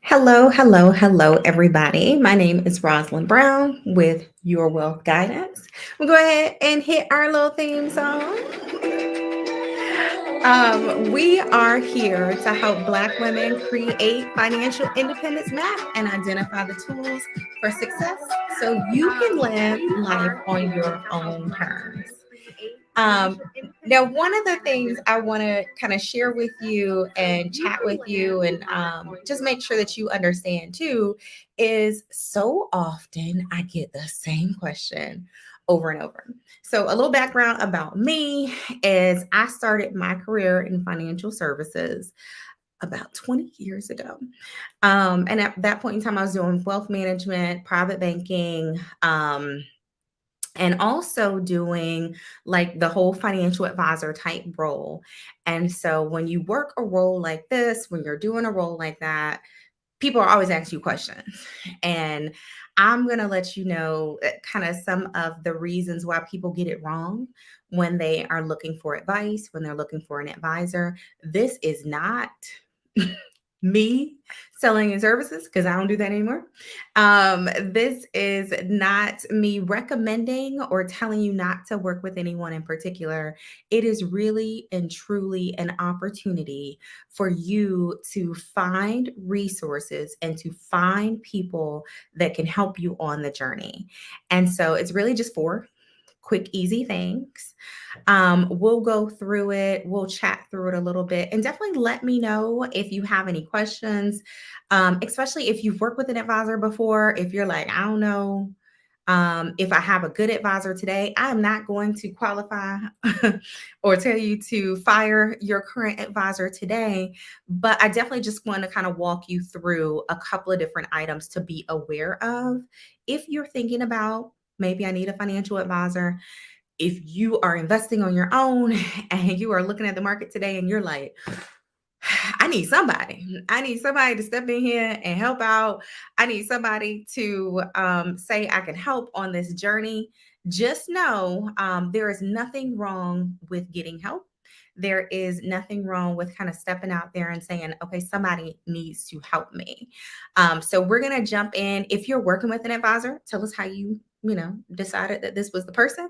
Hello, hello, hello, everybody. My name is Rosalind Brown with Your Wealth Guidance. We'll go ahead and hit our little theme song. We are here to help Black women create financial independence map and identify the tools for success so you can live life on your own terms. Um, Now, one of the things I want to kind of share with you and chat with you and just make sure that you understand too is so often I get the same question over and over. So, a little background about me is I started my career in financial services about 20 years ago. And at that point in time, I was doing wealth management, private banking, and also doing like the whole financial advisor type role. And so when you work a role like this, when you're doing a role like that, people are always asking you questions. And I'm going to let you know kind of some of the reasons why people get it wrong when they are looking for advice, when they're looking for an advisor. This is not me selling and services because I don't do that anymore. This is not me recommending or telling you not to work with anyone in particular. It is really and truly an opportunity for you to find resources and to find people that can help you on the journey. And so it's really just four quick, easy things. We'll go through it, we'll chat through it a little bit, and definitely let me know if you have any questions, especially if you've worked with an advisor before. If you're like, I don't know. If I have a good advisor today, I am not going to qualify or tell you to fire your current advisor today. But I definitely just want to kind of walk you through a couple of different items to be aware of if you're thinking about maybe I need a financial advisor. If you are investing on your own and you are looking at the market today and you're like, I need somebody. I need somebody to step in here and help out. I need somebody to say I can help on this journey. Just know there is nothing wrong with getting help. There is nothing wrong with kind of stepping out there and saying, okay, somebody needs to help me. So we're going to jump in. If you're working with an advisor, tell us how you decided that this was the person.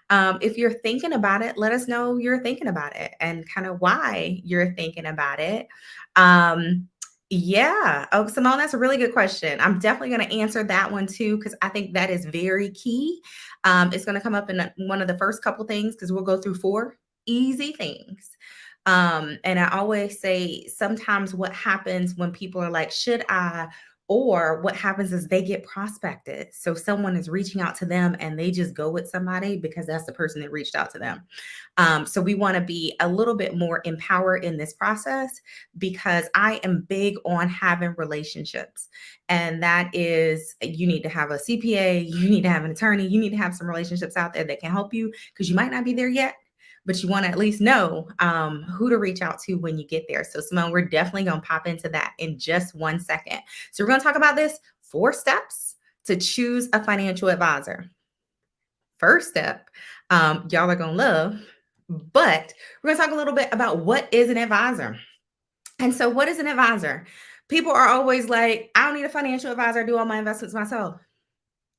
If you're thinking about it, let us know you're thinking about it and kind of why you're thinking about it. Um, yeah. Oh, Simone, that's a really good question. I'm definitely going to answer that one too, because I think that is very key. It's going to come up in one of the first couple things because we'll go through four easy things. And I always say sometimes what happens when people are like, should I? Or what happens is they get prospected. So someone is reaching out to them and they just go with somebody because that's the person that reached out to them. So we want to be a little bit more empowered in this process because I am big on having relationships. And that is, you need to have a CPA, you need to have an attorney, you need to have some relationships out there that can help you because you might not be there yet, but you want to at least know who to reach out to when you get there. So, Simone, we're definitely going to pop into that in just 1 second. So, we're going to talk about this 4 steps to choose a financial advisor. First step, y'all are going to love, but we're going to talk a little bit about what is an advisor. And so, what is an advisor? People are always like, I don't need a financial advisor, I do all my investments myself.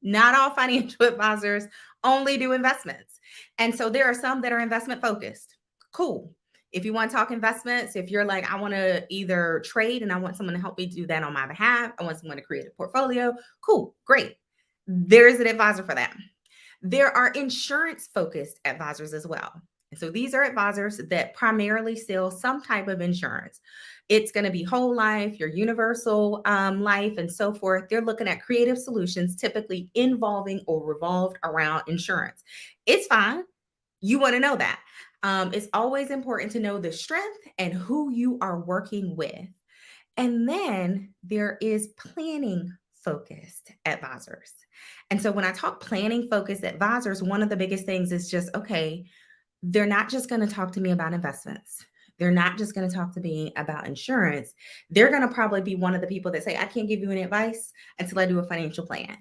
Not all financial advisors only do investments. And so there are some that are investment focused. Cool. If you want to talk investments, if you're like, I want to either trade and I want someone to help me do that on my behalf, I want someone to create a portfolio. Cool. Great. There's an advisor for that. There are insurance focused advisors as well. And so these are advisors that primarily sell some type of insurance. It's going to be whole life, your universal life, and so forth. They're looking at creative solutions, typically involving or revolved around insurance. It's fine. You want to know that. It's always important to know the strength and who you are working with. And then there is planning focused advisors. And so when I talk planning focused advisors, one of the biggest things is just, okay, they're not just going to talk to me about investments. They're not just going to talk to me about insurance. They're going to probably be one of the people that say, I can't give you any advice until I do a financial plan.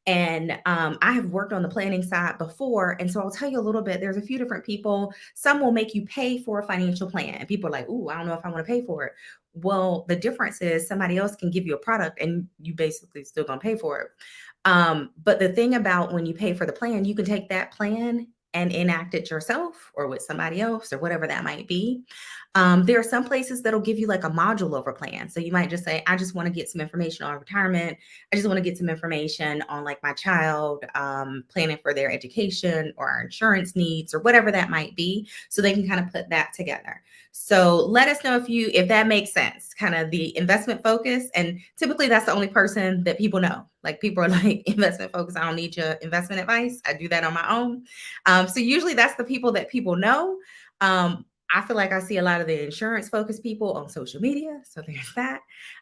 And I have worked on the planning side before. And so I'll tell you a little bit. There's a few different people. Some will make you pay for a financial plan. And people are like, ooh, I don't know if I want to pay for it. Well, the difference is somebody else can give you a product and you basically still gonna pay for it. But the thing about when you pay for the plan, you can take that plan and enact it yourself or with somebody else or whatever that might be. There are some places that'll give you like a module over plan. So you might just say, I just want to get some information on retirement. I just want to get some information on like my child, planning for their education or our insurance needs or whatever that might be. So they can kind of put that together. So let us know if that makes sense, kind of the investment focus. And typically that's the only person that people know. Like people are like investment focus. I don't need your investment advice. I do that on my own. So usually that's the people that people know. I feel like I see a lot of the insurance focused people on social media. So there's that.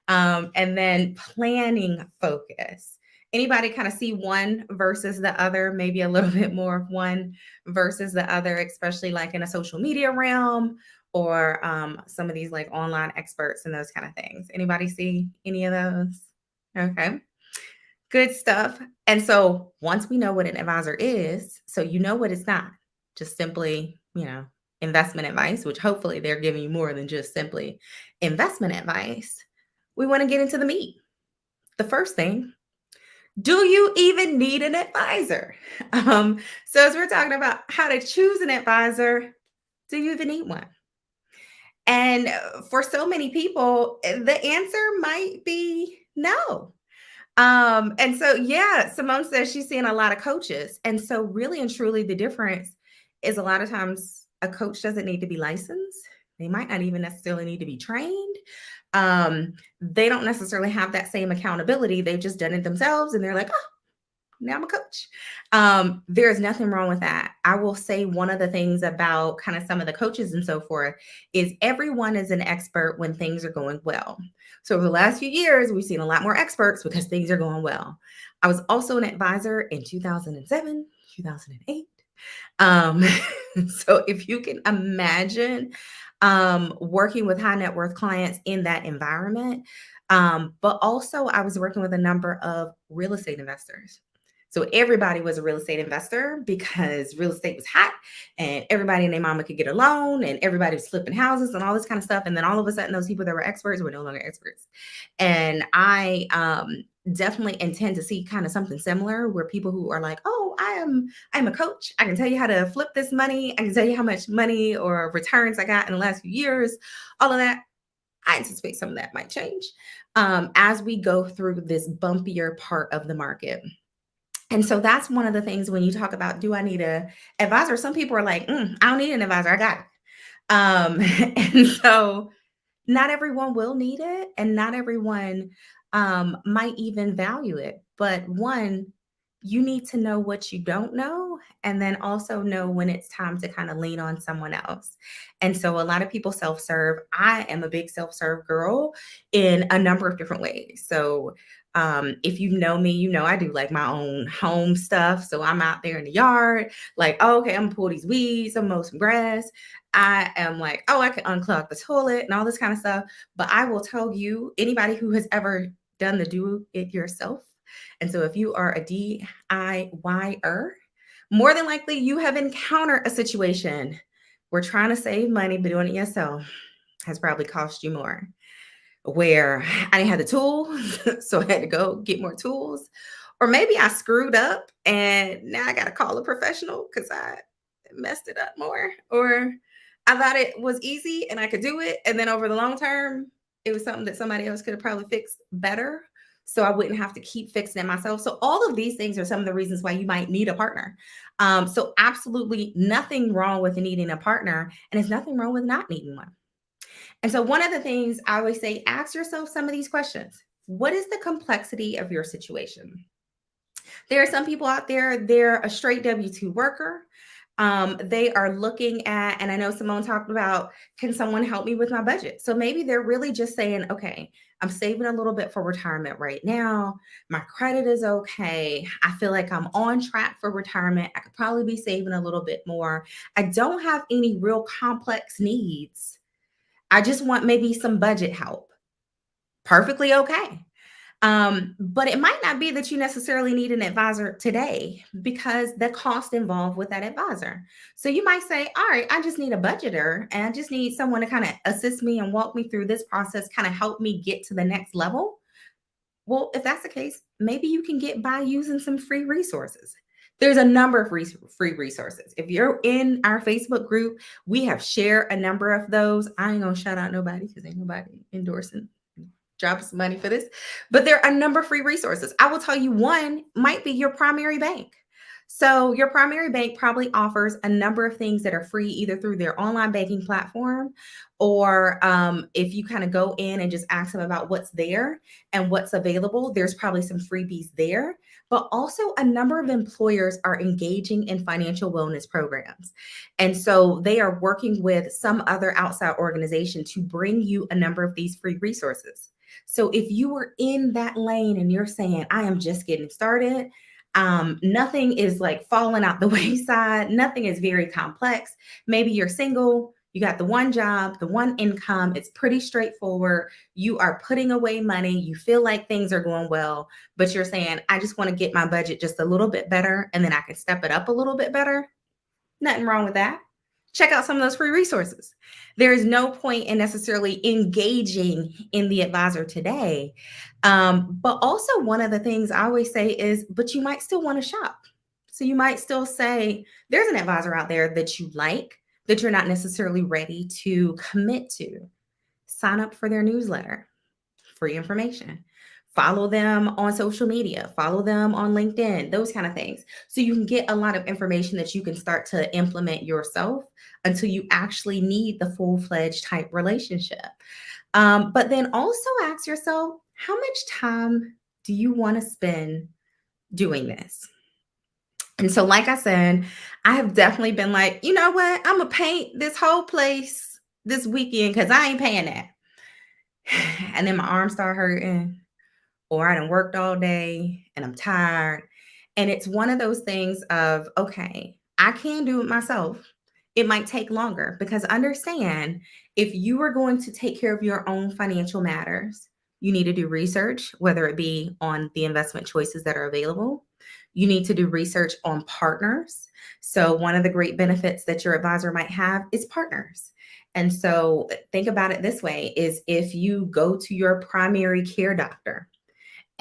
And then planning focus. Anybody kind of see one versus the other, maybe a little bit more of one versus the other, especially like in a social media realm or some of these like online experts and those kind of things. Anybody see any of those? Okay. Good stuff. And so once we know what an advisor is, so you know what it's not, just simply, investment advice, which hopefully they're giving you more than just simply investment advice. We want to get into the meat. The first thing, do you even need an advisor? So as we're talking about how to choose an advisor, do you even need one? And for so many people, the answer might be no. And so, yeah, Simone says she's seeing a lot of coaches. And so, really and truly, the difference is a lot of times a coach doesn't need to be licensed. They might not even necessarily need to be trained. They don't necessarily have that same accountability. They've just done it themselves and they're like, oh, now I'm a coach. There's nothing wrong with that. I will say one of the things about kind of some of the coaches and so forth is everyone is an expert when things are going well. So over the last few years, we've seen a lot more experts because things are going well. I was also an advisor in 2007, 2008. Um, so if you can imagine working with high net worth clients in that environment, but also I was working with a number of real estate investors. So everybody was a real estate investor because real estate was hot and everybody and their mama could get a loan and everybody was flipping houses and all this kind of stuff. And then all of a sudden, those people that were experts were no longer experts. And I definitely intend to see kind of something similar where people who are like, oh, I'm a coach. I can tell you how to flip this money. I can tell you how much money or returns I got in the last few years, all of that. I anticipate some of that might change as we go through this bumpier part of the market. And so that's one of the things when you talk about, do I need a advisor? Some people are like, I don't need an advisor. I got it. And so not everyone will need it and not everyone might even value it. But one, you need to know what you don't know and then also know when it's time to kind of lean on someone else. And so a lot of people self-serve. I am a big self-serve girl in a number of different ways. So if you know me, you know I do like my own home stuff. So I'm out there in the yard, like, oh, okay, I'm gonna pull these weeds, I'm gonna mow some grass. I am like, oh, I can unclog the toilet and all this kind of stuff. But I will tell you, anybody who has ever done the do it yourself. And so if you are a DIYer, more than likely you have encountered a situation where trying to save money, but doing it yourself has probably cost you more. Where I didn't have the tools, so I had to go get more tools. Or maybe I screwed up and now I got to call a professional because I messed it up more. Or I thought it was easy and I could do it. And then over the long term, it was something that somebody else could have probably fixed better. So I wouldn't have to keep fixing it myself. So all of these things are some of the reasons why you might need a partner. So absolutely nothing wrong with needing a partner. And there's nothing wrong with not needing one. And so one of the things I always say, ask yourself some of these questions. What is the complexity of your situation? There are some people out there, they're a straight W-2 worker. They are looking at, and I know Simone talked about, can someone help me with my budget? So maybe they're really just saying, okay, I'm saving a little bit for retirement right now. My credit is okay. I feel like I'm on track for retirement. I could probably be saving a little bit more. I don't have any real complex needs. I just want maybe some budget help. Perfectly okay. But it might not be that you necessarily need an advisor today because the cost involved with that advisor. So you might say, all right, I just need a budgeter and I just need someone to kind of assist me and walk me through this process, kind of help me get to the next level. Well, if that's the case, maybe you can get by using some free resources. There's a number of free resources. If you're in our Facebook group, we have shared a number of those. I ain't gonna shout out nobody because ain't nobody endorsing drop some money for this. But there are a number of free resources. I will tell you one might be your primary bank. So your primary bank probably offers a number of things that are free either through their online banking platform or if you kind of go in and just ask them about what's there and what's available, there's probably some freebies there. But also a number of employers are engaging in financial wellness programs. And so they are working with some other outside organization to bring you a number of these free resources. So if you were in that lane and you're saying, I am just getting started, nothing is like falling out the wayside, nothing is very complex. Maybe you're single, you got the one job, the one income, it's pretty straightforward. You are putting away money, you feel like things are going well, but you're saying, I just want to get my budget just a little bit better and then I can step it up a little bit better. Nothing wrong with that. Check out some of those free resources. There is no point in necessarily engaging in the advisor today. But also, one of the things I always say is, but you might still want to shop. So you might still say, there's an advisor out there that you like, that you're not necessarily ready to commit to. Sign up for their newsletter, free information. Follow them on social media, follow them on LinkedIn, those kind of things. So you can get a lot of information that you can start to implement yourself until you actually need the full-fledged type relationship. But then also ask yourself, how much time do you want to spend doing this? And so, like I said, I have definitely been like, you know what? I'm going to paint this whole place this weekend because I ain't paying that. And then my arms start hurting or I done worked all day and I'm tired. And it's one of those things of, okay, I can do it myself. It might take longer because understand if you are going to take care of your own financial matters, you need to do research, whether it be on the investment choices that are available. You need to do research on partners. So, one of the great benefits that your advisor might have is partners. And so, think about it this way is if you go to your primary care doctor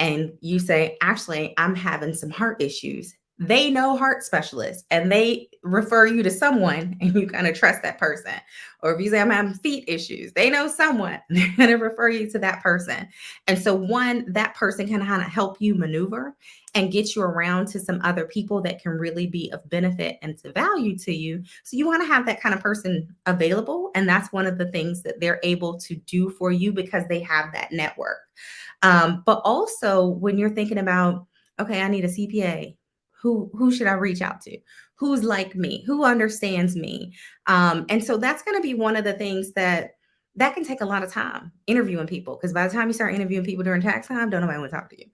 and you say, actually, I'm having some heart issues. They know heart specialists and they refer you to someone and you kind of trust that person. Or if you say, I'm having feet issues, they know someone, they're going to refer you to that person. And so, one, that person can kind of help you maneuver and get you around to some other people that can really be of benefit and to value to you. So, you want to have that kind of person available. And that's one of the things that they're able to do for you because they have that network. But also when you're thinking about, okay, I need a CPA, who should I reach out to? Who's like me? Who understands me? And so that's going to be one of the things that can take a lot of time interviewing people because by the time you start interviewing people during tax time, don't nobody want to talk to you.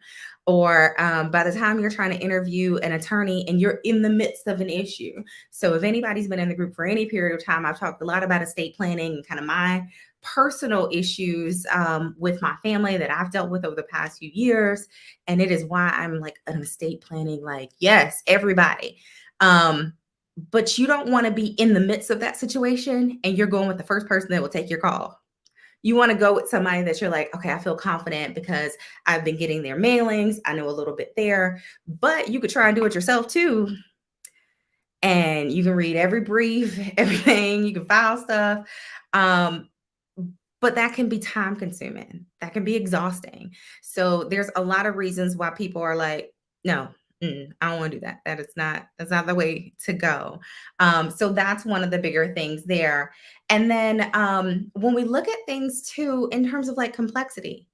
Or by the time you're trying to interview an attorney and you're in the midst of an issue. So if anybody's been in the group for any period of time, I've talked a lot about estate planning and kind of my personal issues with my family that I've dealt with over the past few years. And it is why I'm like an estate planning, like, yes, everybody. But you don't want to be in the midst of that situation and you're going with the first person that will take your call. You want to go with somebody that you're like, okay, I feel confident because I've been getting their mailings. I know a little bit there, but you could try and do it yourself too. And you can read every brief, everything, you can file stuff. But that can be time consuming. That can be exhausting. So there's a lot of reasons why people are like, no, I don't want to do that. That's not the way to go. So that's one of the bigger things there. And then when we look at things too, in terms of like complexity,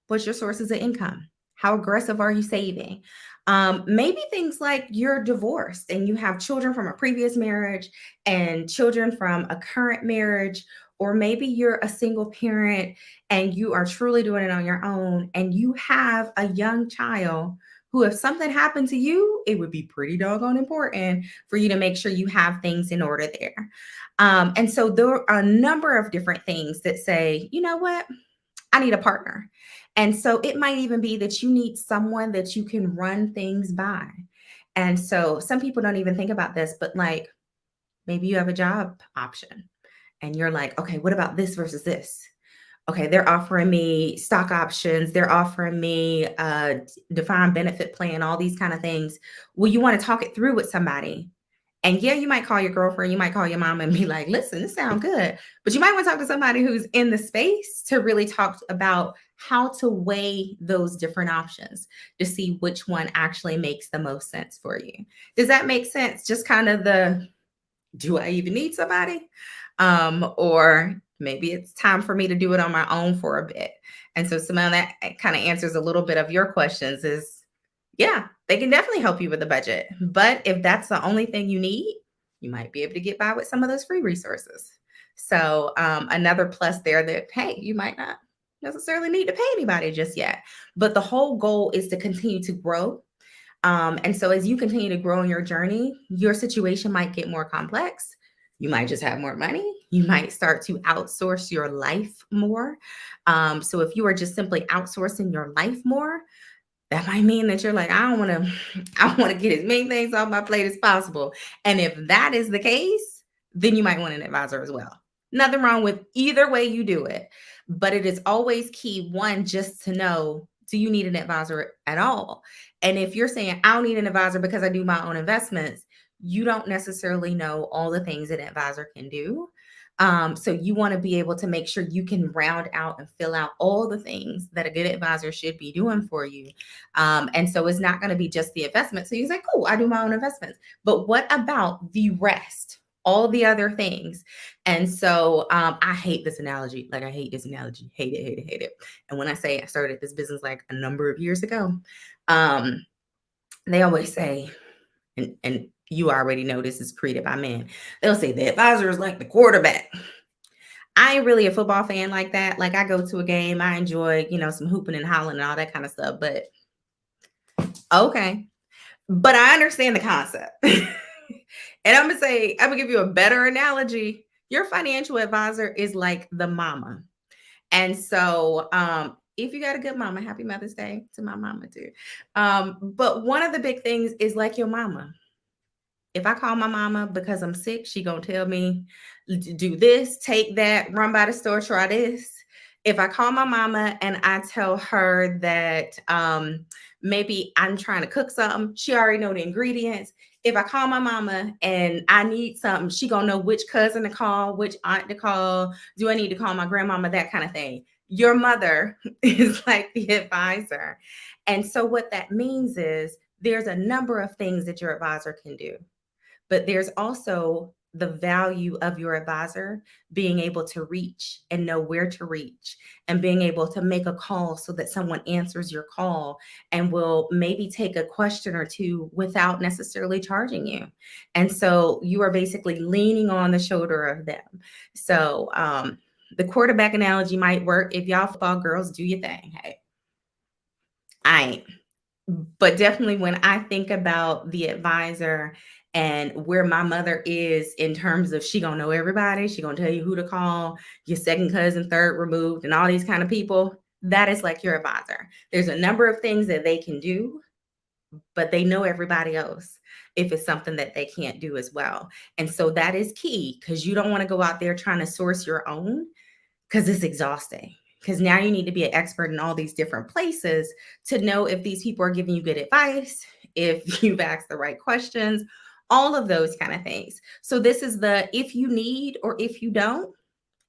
what's your sources of income? How aggressive are you saving? Maybe things like you're divorced and you have children from a previous marriage and children from a current marriage, or maybe you're a single parent and you are truly doing it on your own and you have a young child who, if something happened to you, it would be pretty doggone important for you to make sure you have things in order there. And so there are a number of different things that say, you know what? I need a partner. And so it might even be that you need someone that you can run things by. And so some people don't even think about this, but like maybe you have a job option and you're like, okay, what about this versus this? Okay, they're offering me stock options, they're offering me a defined benefit plan, all these kind of things. Well, you want to talk it through with somebody. And yeah, you might call your girlfriend, you might call your mom and be like, listen, this sounds good. But you might want to talk to somebody who's in the space to really talk about how to weigh those different options to see which one actually makes the most sense for you. Does that make sense? Just kind of the do I even need somebody? Or maybe it's time for me to do it on my own for a bit. And so some of that kind of answers a little bit of your questions is yeah, they can definitely help you with the budget. But if that's the only thing you need, you might be able to get by with some of those free resources. So another plus there that, hey, you might not necessarily need to pay anybody just yet. But the whole goal is to continue to grow and so as you continue to grow in your journey, your situation might get more complex. You might just have more money. You might start to outsource your life more. So if you are just simply outsourcing your life more, that might mean that you're like, I don't want to, I want to get as many things off my plate as possible. And if that is the case, then you might want an advisor as well. Nothing wrong with either way you do it, but it is always key one just to know, do you need an advisor at all? And if you're saying I don't need an advisor because I do my own investments, you don't necessarily know all the things an advisor can do. So you want to be able to make sure you can round out and fill out all the things that a good advisor should be doing for you. And so it's not going to be just the investment. So you say, cool, I do my own investments. But what about the rest? All the other things. And so I hate this analogy. Like I hate this analogy. Hate it, hate it, hate it. And when I say I started this business like a number of years ago, um, they always say, and you already know this is created by men. They'll say the advisor is like the quarterback. I ain't really a football fan like that. Like I go to a game, I enjoy, some hooping and hollering and all that kind of stuff. But okay. But I understand the concept. And I'm gonna give you a better analogy. Your financial advisor is like the mama. And so if you got a good mama, happy Mother's Day to my mama too. But one of the big things is like your mama. If I call my mama because I'm sick, she gonna tell me, do this, take that, run by the store, try this. If I call my mama and I tell her that maybe I'm trying to cook something, she already know the ingredients. If I call my mama and I need something, she gonna know which cousin to call, which aunt to call. Do I need to call my grandmama? That kind of thing. Your mother is like the advisor. And so what that means is there's a number of things that your advisor can do. But there's also the value of your advisor being able to reach and know where to reach and being able to make a call so that someone answers your call and will maybe take a question or two without necessarily charging you. And so you are basically leaning on the shoulder of them. So the quarterback analogy might work. If y'all football girls, do your thing. Hey, I ain't. But definitely when I think about the advisor and where my mother is in terms of she gonna know everybody, she gonna tell you who to call, your second cousin, third removed, and all these kind of people, that is like your advisor. There's a number of things that they can do, but they know everybody else if it's something that they can't do as well. And so that is key because you don't want to go out there trying to source your own because it's exhausting. Because now you need to be an expert in all these different places to know if these people are giving you good advice, if you've asked the right questions, all of those kind of things. So this is the if you need or if you don't.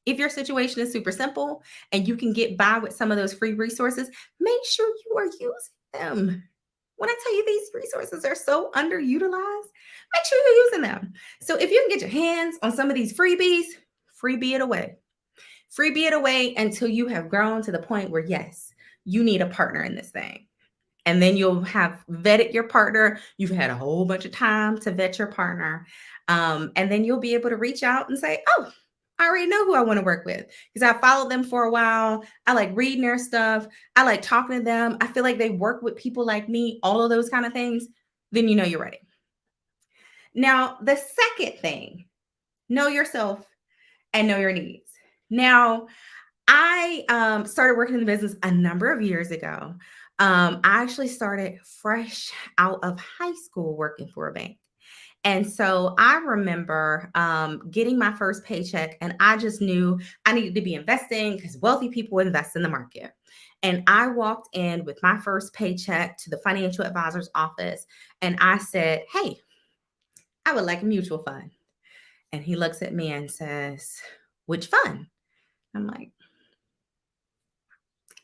If your situation is super simple and you can get by with some of those free resources, make sure you are using them. When I tell you these resources are so underutilized, make sure you're using them. So if you can get your hands on some of these freebies, freebie it away. Freebie it away until you have grown to the point where, yes, you need a partner in this thing. And then you'll have vetted your partner. You've had a whole bunch of time to vet your partner. And then you'll be able to reach out and say, oh, I already know who I want to work with because I followed them for a while. I like reading their stuff. I like talking to them. I feel like they work with people like me, all of those kind of things. Then you know you're ready. Now, the second thing, know yourself and know your needs. Now, I started working in the business a number of years ago. I actually started fresh out of high school working for a bank. And so I remember getting my first paycheck, and I just knew I needed to be investing because wealthy people invest in the market. And I walked in with my first paycheck to the financial advisor's office, and I said, "Hey, I would like a mutual fund." And he looks at me and says, "Which fund?" I'm like,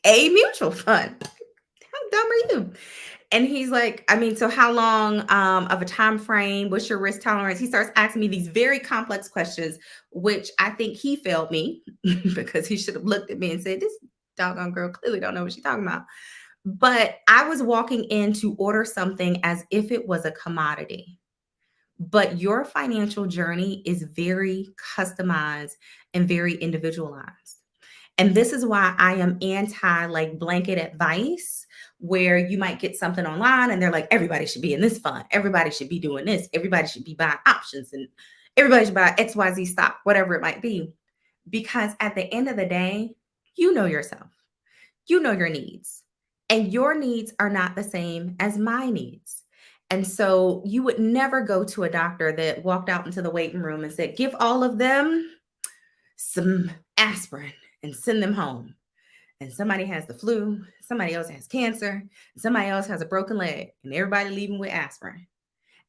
"A mutual fund." How dumb are you? And he's like, I mean, so how long of a time frame? What's your risk tolerance? He starts asking me these very complex questions, which I think he failed me because he should have looked at me and said, "This doggone girl clearly don't know what she's talking about." But I was walking in to order something as if it was a commodity. But your financial journey is very customized and very individualized. And this is why I am anti like blanket advice where you might get something online and they're like, everybody should be in this fund. Everybody should be doing this. Everybody should be buying options and everybody should buy XYZ stock, whatever it might be. Because at the end of the day, you know yourself, you know your needs, and your needs are not the same as my needs. And so you would never go to a doctor that walked out into the waiting room and said, "Give all of them some aspirin and send them home." And somebody has the flu, somebody else has cancer, somebody else has a broken leg, and everybody leaving with aspirin.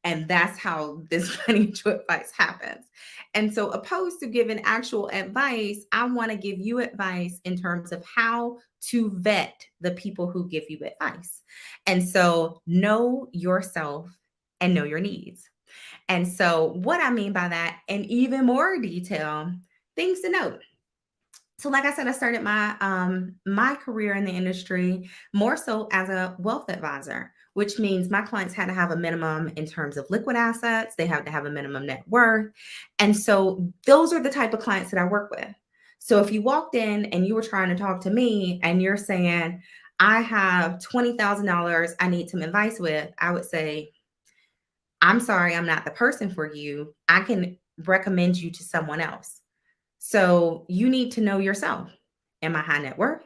And that's how this financial advice happens. And so, opposed to giving actual advice, I want to give you advice in terms of how to vet the people who give you advice. And so, know yourself and know your needs. And so, what I mean by that, in even more detail, things to note. So, like I said, I started my career in the industry more so as a wealth advisor, which means my clients had to have a minimum in terms of liquid assets. They have to have a minimum net worth, and so those are the type of clients that I work with. So, if you walked in and you were trying to talk to me, and you're saying, "I have $20,000 I need some advice with," I would say, "I'm sorry, I'm not the person for you. I can recommend you to someone else." So you need to know yourself. Am I high net worth?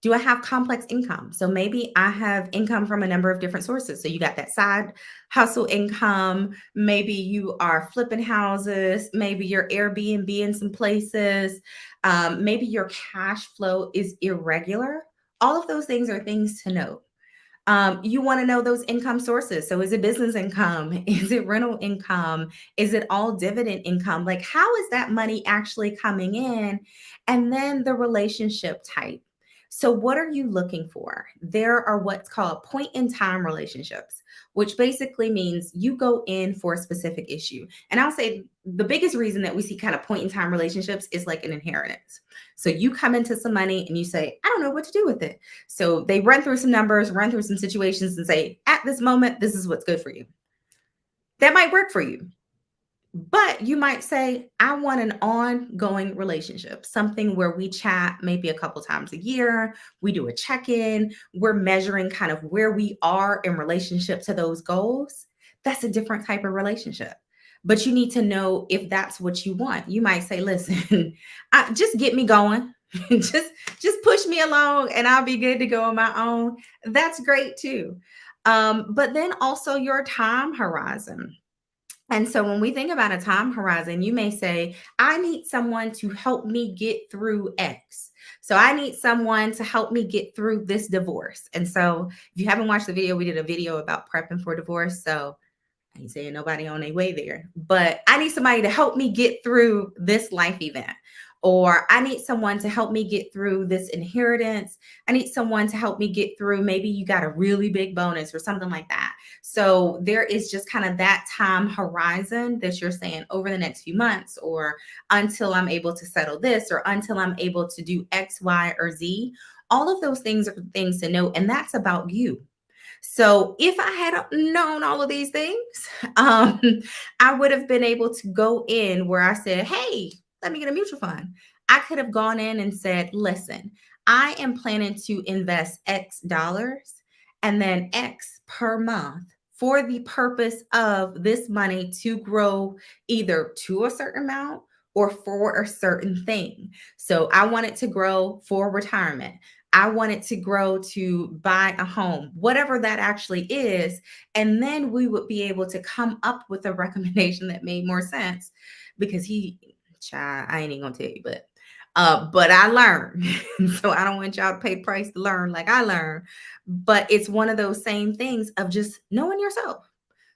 Do I have complex income? So maybe I have income from a number of different sources. So you got that side hustle income. Maybe you are flipping houses. Maybe you're Airbnb in some places. Maybe your cash flow is irregular. All of those things are things to note. You want to know those income sources. So, is it business income? Is it rental income? Is it all dividend income? Like, how is that money actually coming in? And then the relationship type. So, what are you looking for? There are what's called point in time relationships, which basically means you go in for a specific issue. And I'll say the biggest reason that we see kind of point in time relationships is like an inheritance. So, you come into some money and you say, "I don't know what to do with it." So they run through some numbers, run through some situations, and say, "At this moment, this is what's good for you." That might work for you. But you might say, "I want an ongoing relationship, something where we chat maybe a couple times a year. We do a check in. We're measuring kind of where we are in relationship to those goals." That's a different type of relationship. But you need to know if that's what you want. You might say, "Listen, just get me going. just just push me along and I'll be good to go on my own." That's great too. But then also your time horizon. And so when we think about a time horizon, you may say, "I need someone to help me get through X. So I need someone to help me get through this divorce." And so if you haven't watched the video, we did a video about prepping for divorce. So I ain't saying nobody on their way there, but I need somebody to help me get through this life event. Or I need someone to help me get through this inheritance. I need someone to help me get through, maybe you got a really big bonus or something like that. So there is just kind of that time horizon that you're saying over the next few months, or until I'm able to settle this, or until I'm able to do X, Y, or Z. All of those things are things to know, and that's about you. So if I had known all of these things, um, I would have been able to go in where I said, "Hey, let me get a mutual fund." I could have gone in and said, "Listen, I am planning to invest X dollars and then X per month for the purpose of this money to grow either to a certain amount or for a certain thing. So I want it to grow for retirement. I want it to grow to buy a home, whatever that actually is. And then we would be able to come up with a recommendation that made more sense because child, I ain't even gonna tell you, but I learned. So I don't want y'all to pay price to learn like I learned. But it's one of those same things of just knowing yourself.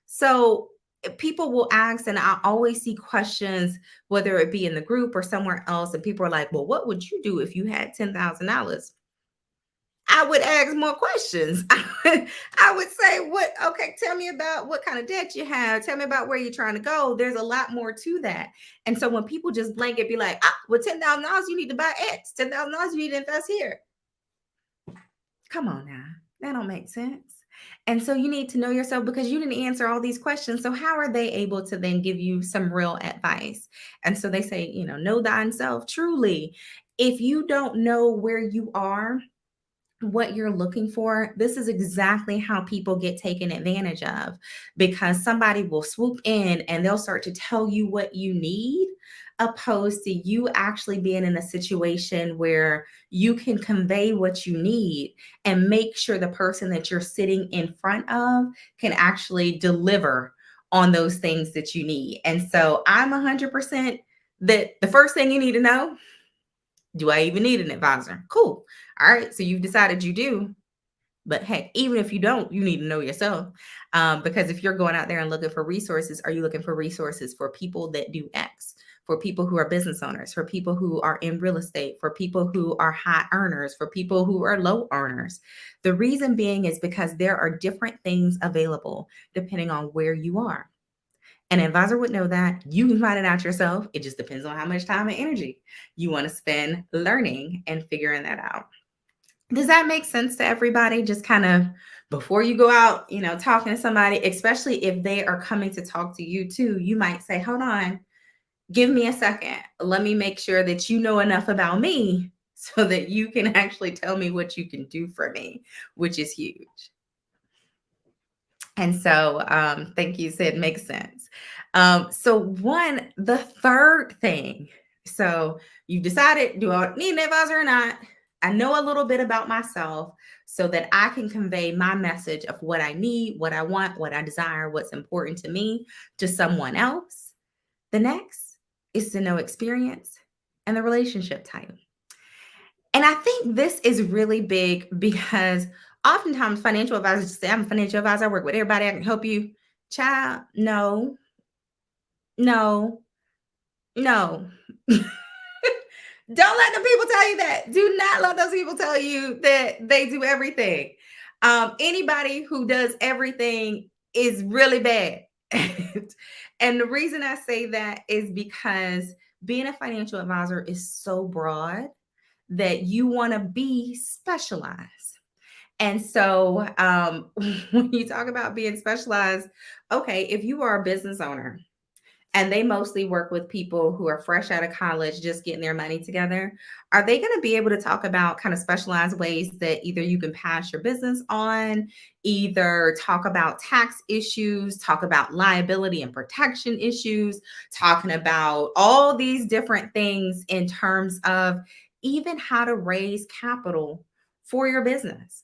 So people will ask, and I always see questions, whether it be in the group or somewhere else, and people are like, well, what would you do if you had $10,000? I would ask more questions. I would say, okay, tell me about what kind of debt you have. Tell me about where you're trying to go. There's a lot more to that. And so when people just blanket be like, with $10,000, you need to buy X. $10,000, you need to invest here. Come on now. That don't make sense. And so you need to know yourself because you didn't answer all these questions. So how are they able to then give you some real advice? And so they say, know thyself truly. If you don't know where you are, what you're looking for, this is exactly how people get taken advantage of, because somebody will swoop in and they'll start to tell you what you need, opposed to you actually being in a situation where you can convey what you need and make sure the person that you're sitting in front of can actually deliver on those things that you need. And so I'm 100% that the first thing you need to know, do I even need an advisor? Cool. All right. So you've decided you do. But heck, even if you don't, you need to know yourself. Because if you're going out there and looking for resources, are you looking for resources for people that do X, for people who are business owners, for people who are in real estate, for people who are high earners, for people who are low earners? The reason being is because there are different things available depending on where you are. An advisor would know that. You can find it out yourself. It just depends on how much time and energy you want to spend learning and figuring that out. Does that make sense to everybody? Just kind of before you go out, talking to somebody, especially if they are coming to talk to you too, you might say, hold on, give me a second. Let me make sure that you know enough about me so that you can actually tell me what you can do for me, which is huge. And so, thank you, Sid, makes sense. The third thing, so you've decided, do I need an advisor or not? I know a little bit about myself so that I can convey my message of what I need, what I want, what I desire, what's important to me to someone else. The next is to know experience and the relationship type. And I think this is really big because oftentimes financial advisors say, I'm a financial advisor, I work with everybody, I can help you. Child, no, no, no. Don't let the people tell you that. Do not let those people tell you that they do everything. Anybody who does everything is really bad. And the reason I say that is because being a financial advisor is so broad that you want to be specialized. And so when you talk about being specialized, okay, if you are a business owner and they mostly work with people who are fresh out of college, just getting their money together, are they going to be able to talk about kind of specialized ways that either you can pass your business on, either talk about tax issues, talk about liability and protection issues, talking about all these different things in terms of even how to raise capital for your business?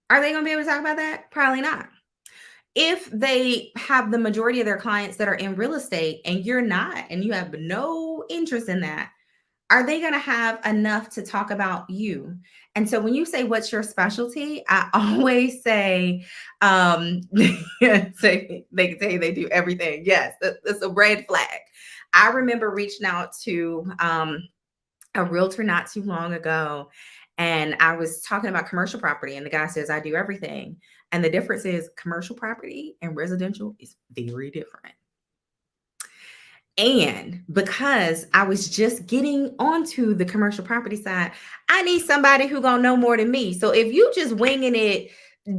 Are they going to be able to talk about that? Probably not. If they have the majority of their clients that are in real estate and you're not, and you have no interest in that, are they going to have enough to talk about you? And so when you say, what's your specialty? I always say, say they can tell you they do everything. Yes, that's a red flag. I remember reaching out to a realtor not too long ago, and I was talking about commercial property, and the guy says, I do everything. And the difference is commercial property and residential is very different. And because I was just getting onto the commercial property side, I need somebody who gonna know more than me. So if you just winging it,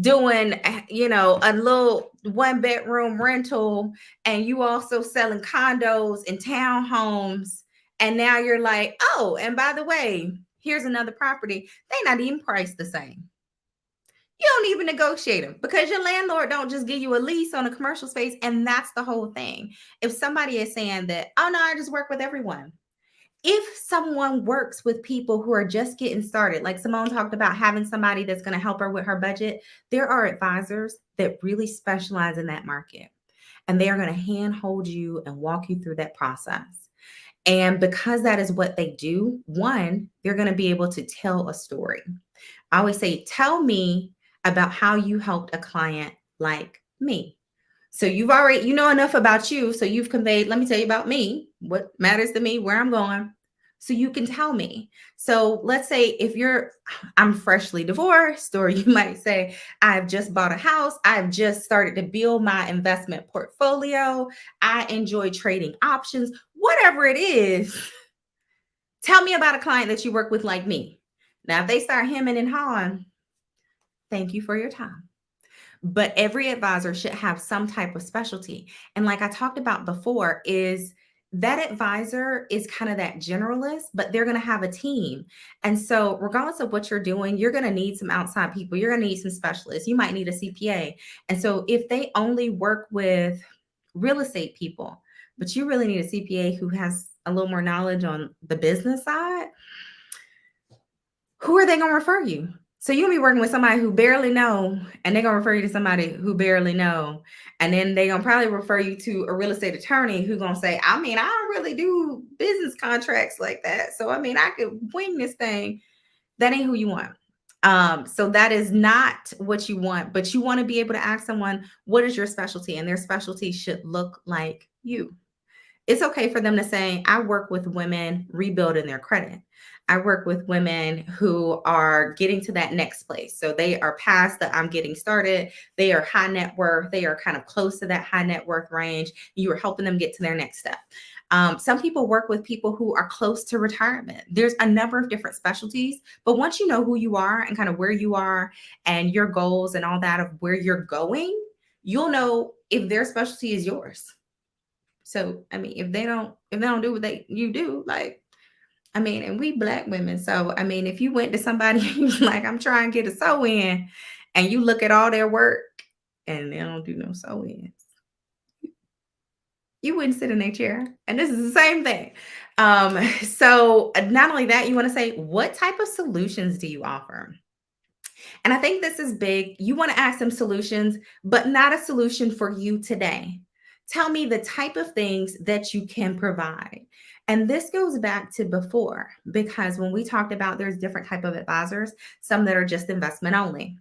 doing, a little 1-bedroom rental, and you also selling condos and townhomes, and now you're like, oh, and by the way, here's another property, they not even priced the same. You don't even negotiate them because your landlord don't just give you a lease on a commercial space. And that's the whole thing. If somebody is saying that, oh no, I just work with everyone. If someone works with people who are just getting started, like Simone talked about having somebody that's going to help her with her budget, there are advisors that really specialize in that market. And they are going to handhold you and walk you through that process. And because that is what they do, one, they're going to be able to tell a story. I always say, tell me about how you helped a client like me. So you've already, you know enough about you. So you've conveyed, let me tell you about me, what matters to me, where I'm going. So you can tell me. So let's say if I'm freshly divorced, or you might say, I've just bought a house. I've just started to build my investment portfolio. I enjoy trading options, whatever it is. Tell me about a client that you work with like me. Now, if they start hemming and hawing, thank you for your time. But every advisor should have some type of specialty. And like I talked about before, is that advisor is kind of that generalist, but they're going to have a team. And so, regardless of what you're doing, you're going to need some outside people. You're going to need some specialists. You might need a CPA. And so, if they only work with real estate people, but you really need a CPA who has a little more knowledge on the business side, who are they going to refer you? So you'll be working with somebody who barely know, and they're going to refer you to somebody who barely know. And then they're going to probably refer you to a real estate attorney who's going to say, I mean, I don't really do business contracts like that. So, I mean, I could wing this thing. That ain't who you want. So that is not what you want, but you want to be able to ask someone, what is your specialty? And their specialty should look like you. It's okay for them to say, I work with women rebuilding their credit. I work with women who are getting to that next place. So they are past the I'm getting started. They are high net worth. They are kind of close to that high net worth range. You are helping them get to their next step. Some people work with people who are close to retirement. There's a number of different specialties, but once you know who you are and kind of where you are and your goals and all that of where you're going, you'll know if their specialty is yours. So, I mean, if they don't do what you do, like, I mean, and we Black women. So, I mean, if you went to somebody who's like, I'm trying to get a sew in, and you look at all their work and they don't do no sew ins, you wouldn't sit in their chair. And this is the same thing. So not only that, you want to say, what type of solutions do you offer? And I think this is big. You want to ask them solutions, but not a solution for you today. Tell me the type of things that you can provide. And this goes back to before, because when we talked about there's different type of advisors, some that are just investment only.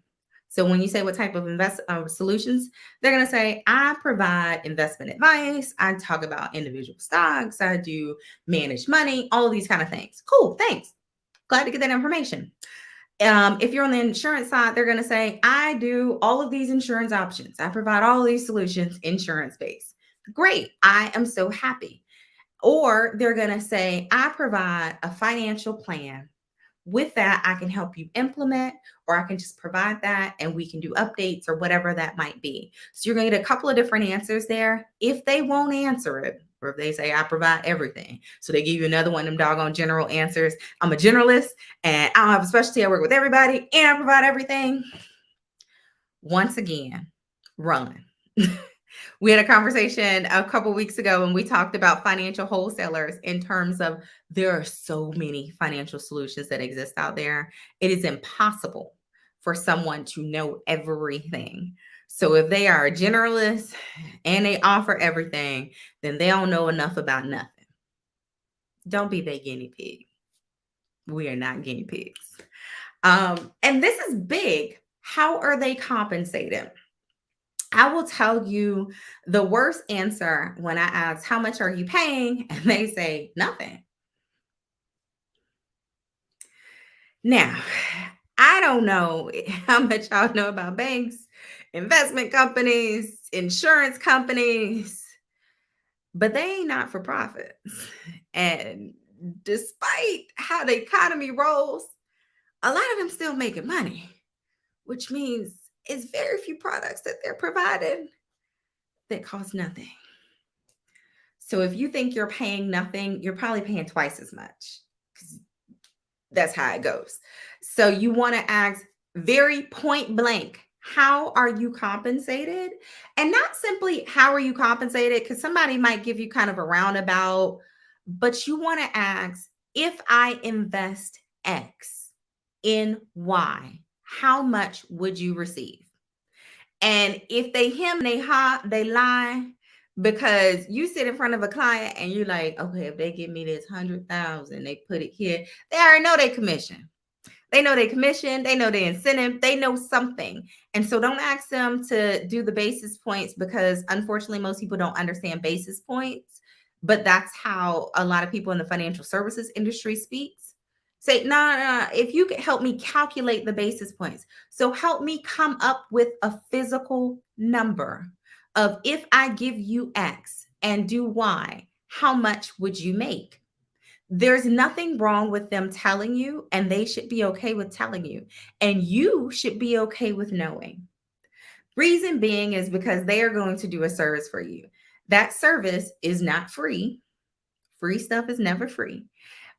So when you say what type of solutions, they're going to say, I provide investment advice. I talk about individual stocks. I do manage money, all of these kind of things. Cool. Thanks. Glad to get that information. If you're on the insurance side, they're going to say, I do all of these insurance options. I provide all of these solutions insurance based. Great. I am so happy. Or they're going to say, I provide a financial plan. With that, I can help you implement, or I can just provide that and we can do updates or whatever that might be. So you're going to get a couple of different answers there. If they won't answer it, or if they say, I provide everything. So they give you another one of them doggone general answers. I'm a generalist and I don't have a specialty. I work with everybody and I provide everything. Once again, run. We had a conversation a couple weeks ago and we talked about financial wholesalers in terms of there are so many financial solutions that exist out there. It is impossible for someone to know everything. So if they are a generalist and they offer everything, then they don't know enough about nothing. Don't be their guinea pig. We are not guinea pigs. And this is big. How are they compensated? I will tell you the worst answer when I ask, how much are you paying? And they say, nothing. Now, I don't know how much y'all know about banks, investment companies, insurance companies, but they ain't not for profits. And despite how the economy rolls, a lot of them still making money, which means it's very few products that they're providing that cost nothing. So if you think you're paying nothing, you're probably paying twice as much. That's how it goes. So you want to ask, very point blank. How are you compensated? And not simply how are you compensated, because somebody might give you kind of a roundabout, but you want to ask, if I invest X in Y, how much would you receive? And if they hem and they ha, they lie, because you sit in front of a client and you're like, okay, if they give me this 100,000, they put it here, they already know they commission. They know they commission, they know the incentive, they know something. And so don't ask them to do the basis points, because unfortunately, most people don't understand basis points. But that's how a lot of people in the financial services industry speaks. Say, no, no, no, if you could help me calculate the basis points. So help me come up with a physical number of, if I give you X and do Y, how much would you make? There's nothing wrong with them telling you, and they should be okay with telling you. And you should be okay with knowing. Reason being is because they are going to do a service for you. That service is not free. Free stuff is never free.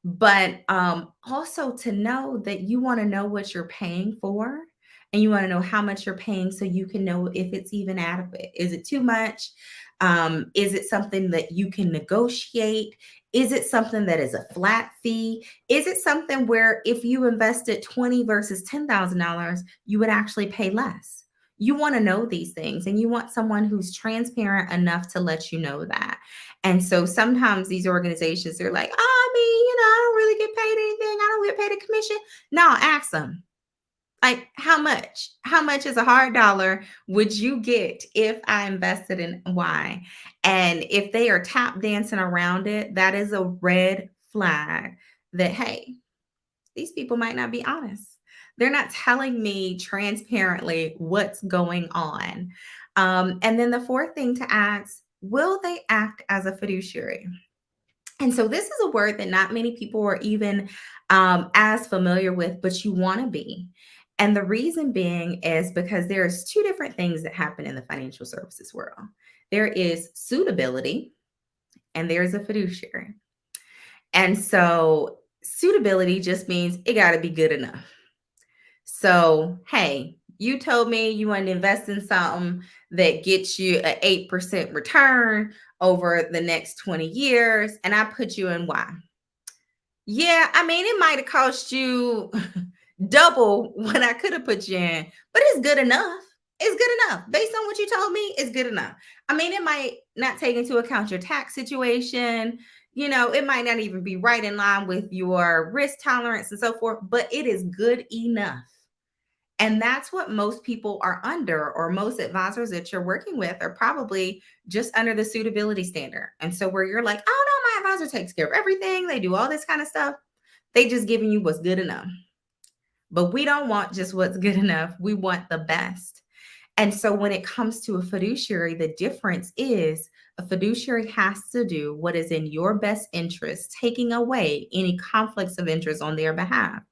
But also to know that you want to know what you're paying for, and you want to know how much you're paying so you can know if it's even adequate. Is it too much? Is it something that you can negotiate? Is it something that is a flat fee? Is it something where if you invested 20 versus $10,000, you would actually pay less? You want to know these things, and you want someone who's transparent enough to let you know that. And so sometimes these organizations, they're like, oh, I mean, I don't really get paid anything. I don't get paid a commission. No, ask them. Like, how much? How much is a hard dollar would you get if I invested in Y? And if they are tap dancing around it, that is a red flag that, hey, these people might not be honest. They're not telling me transparently what's going on. And then the fourth thing to ask, will they act as a fiduciary? And so this is a word that not many people are even as familiar with, but you want to be. And the reason being is because there's two different things that happen in the financial services world. There is suitability and there's a fiduciary. And so suitability just means it got to be good enough. So, hey, you told me you want to invest in something that gets you an 8% return over the next 20 years, and I put you in Y. Yeah, I mean, it might have cost you double what I could have put you in, but it's good enough. It's good enough. Based on what you told me, it's good enough. I mean, it might not take into account your tax situation. It might not even be right in line with your risk tolerance and so forth, but it is good enough. And that's what most people are under, or most advisors that you're working with are probably just under the suitability standard. And so where you're like, oh no, my advisor takes care of everything. They do all this kind of stuff. They just giving you what's good enough. But we don't want just what's good enough. We want the best. And so when it comes to a fiduciary, the difference is a fiduciary has to do what is in your best interest, taking away any conflicts of interest on their behalf.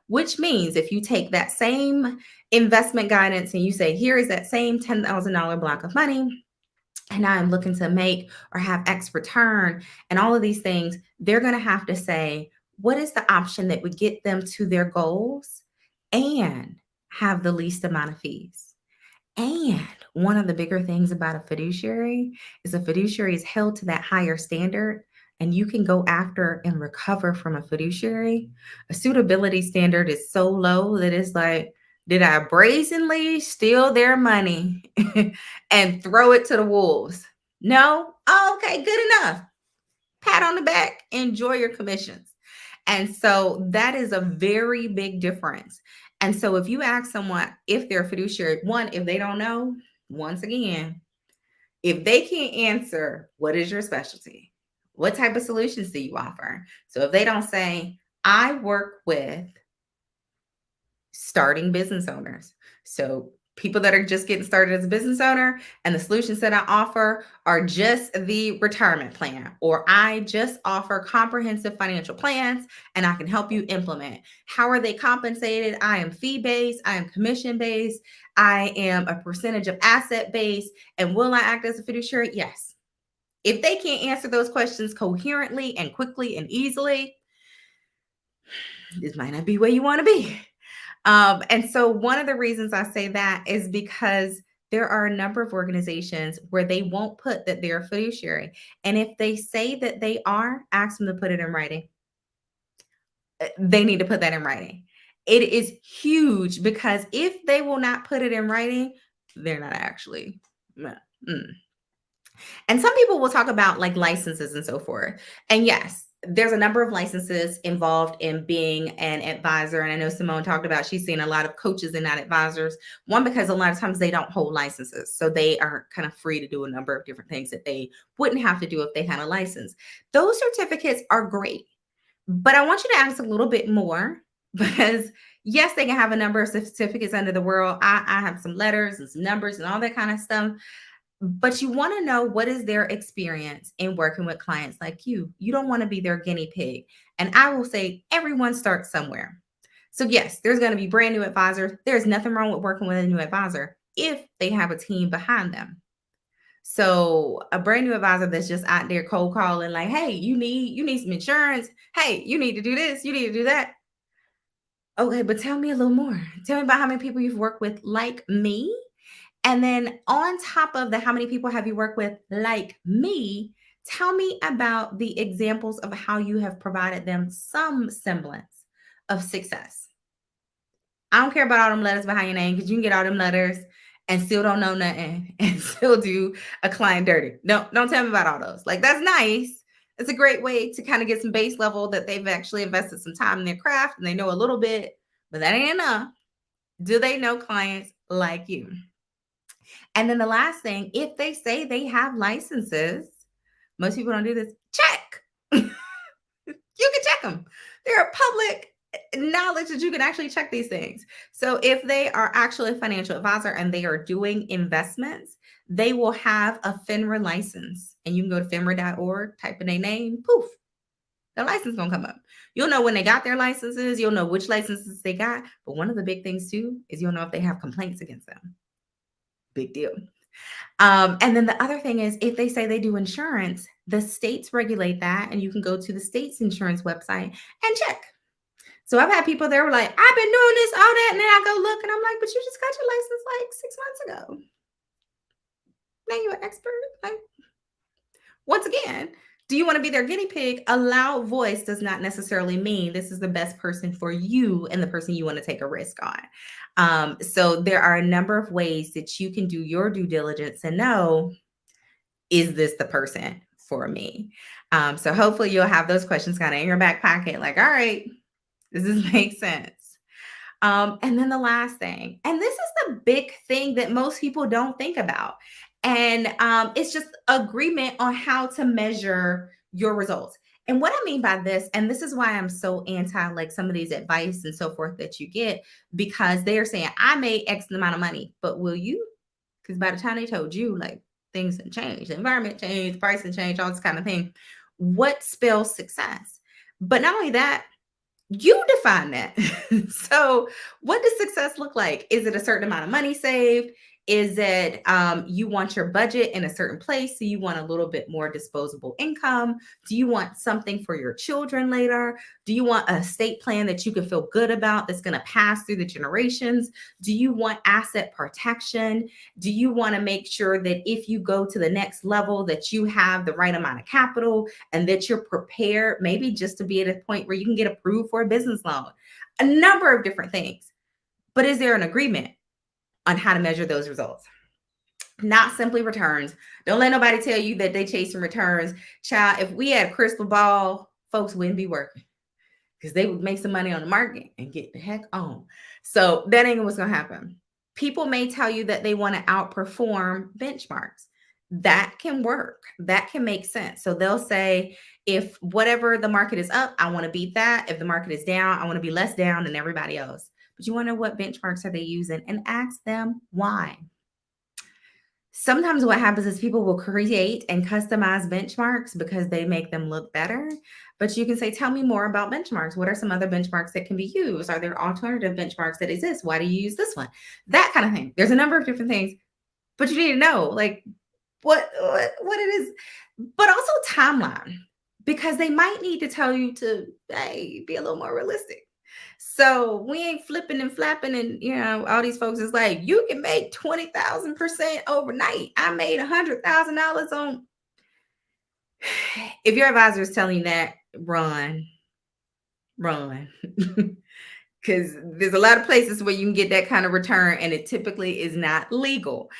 Which means if you take that same investment guidance and you say, here is that same $10,000 block of money, and I'm looking to make or have X return and all of these things, they're going to have to say, what is the option that would get them to their goals and have the least amount of fees? And one of the bigger things about a fiduciary is held to that higher standard, and you can go after and recover from a fiduciary. A suitability standard is so low that it's like, did I brazenly steal their money and throw it to the wolves? No? Oh, okay, good enough. Pat on the back, enjoy your commissions. And so that is a very big difference. And so if you ask someone if they're a fiduciary, one, if they don't know, once again, if they can't answer, what is your specialty? What type of solutions do you offer? So if they don't say, I work with starting business owners. So people that are just getting started as a business owner, and the solutions that I offer are just the retirement plan, or I just offer comprehensive financial plans and I can help you implement. How are they compensated? I am fee based, I am commission based, I am a percentage of asset based, and will I act as a fiduciary? Yes. If they can't answer those questions coherently and quickly and easily, this might not be where you want to be. And so one of the reasons I say that is because there are a number of organizations where they won't put that they're a fiduciary. And if they say that they are, ask them to put it in writing. They need to put that in writing. It is huge because if they will not put it in writing, they're not actually. Mm. And some people will talk about like licenses and so forth. And yes, there's a number of licenses involved in being an advisor. And I know Simone talked about she's seen a lot of coaches and not advisors. One, because a lot of times they don't hold licenses. So they are kind of free to do a number of different things that they wouldn't have to do if they had a license. Those certificates are great. But I want you to ask a little bit more because yes, they can have a number of certificates under the world. I have some letters and some numbers and all that kind of stuff. But you want to know what is their experience in working with clients like you. You don't want to be their guinea pig. And I will say everyone starts somewhere. So yes, there's going to be brand new advisors. There's nothing wrong with working with a new advisor if they have a team behind them. So a brand new advisor that's just out there cold calling, like, hey, you need some insurance. Hey, you need to do this, you need to do that. Okay, but tell me a little more. Tell me about how many people you've worked with like me. And then on top of the how many people have you worked with like me, tell me about the examples of how you have provided them some semblance of success. I don't care about all them letters behind your name because you can get all them letters and still don't know nothing and still do a client dirty. No, don't tell me about all those. Like that's nice. It's a great way to kind of get some base level that they've actually invested some time in their craft and they know a little bit, but that ain't enough. Do they know clients like you? And then the last thing, if they say they have licenses, most people don't do this. Check. You can check them. They're public knowledge that you can actually check these things. So if they are actually a financial advisor and they are doing investments, they will have a FINRA license. And you can go to FINRA.org, type in their name, poof, the license gonna come up. You'll know when they got their licenses, you'll know which licenses they got. But one of the big things too is you'll know if they have complaints against them. Big deal. And then the other thing is if they say they do insurance, the states regulate that, and you can go to the state's insurance website and check. So I've had people there were like, I've been doing this, all that, and then I go look and I'm like, but you just got your license like 6 months ago. Now you're an expert. Like, once again, do you want to be their guinea pig? A loud voice does not necessarily mean this is the best person for you and the person you want to take a risk on. So there are a number of ways that you can do your due diligence and know, is this the person for me? So hopefully you'll have those questions kind of in your back pocket. Like, all right, does this make sense? And then the last thing, and this is the big thing that most people don't think about. And it's just agreement on how to measure your results. And what I mean by this, and this is why I'm so anti like some of these advice and so forth that you get, because they are saying, I made X amount of money, but will you? Because by the time they told you, like things have changed, the environment changed, pricing changed, all this kind of thing. What spells success? But not only that, you define that. So, what does success look like? Is it a certain amount of money saved? Is it you want your budget in a certain place? So, you want a little bit more disposable income? Do you want something for your children later? Do you want a estate plan that you can feel good about that's going to pass through the generations? Do you want asset protection? Do you want to make sure that if you go to the next level, that you have the right amount of capital and that you're prepared, maybe just to be at a point where you can get approved for a business loan? A number of different things. But is there an agreement on how to measure those results? Not simply returns. Don't let nobody tell you that they chasing returns. Child, if we had a crystal ball, folks wouldn't be working because they would make some money on the market and get the heck on. So that ain't what's going to happen. People may tell you that they want to outperform benchmarks. That can work. That can make sense. So they'll say, if whatever the market is up, I want to beat that. If the market is down, I want to be less down than everybody else. But you want to know what benchmarks are they using and ask them why. Sometimes what happens is people will create and customize benchmarks because they make them look better. But you can say, tell me more about benchmarks. What are some other benchmarks that can be used? Are there alternative benchmarks that exist? Why do you use this one? That kind of thing. There's a number of different things, but you need to know like what it is, but also timeline, because they might need to tell you to, hey, be a little more realistic. So we ain't flipping and flapping, and all these folks is like, you can make 20,000% overnight. I made $100,000 on. If your advisor is telling you that, run, run. Because there's a lot of places where you can get that kind of return, and it typically is not legal.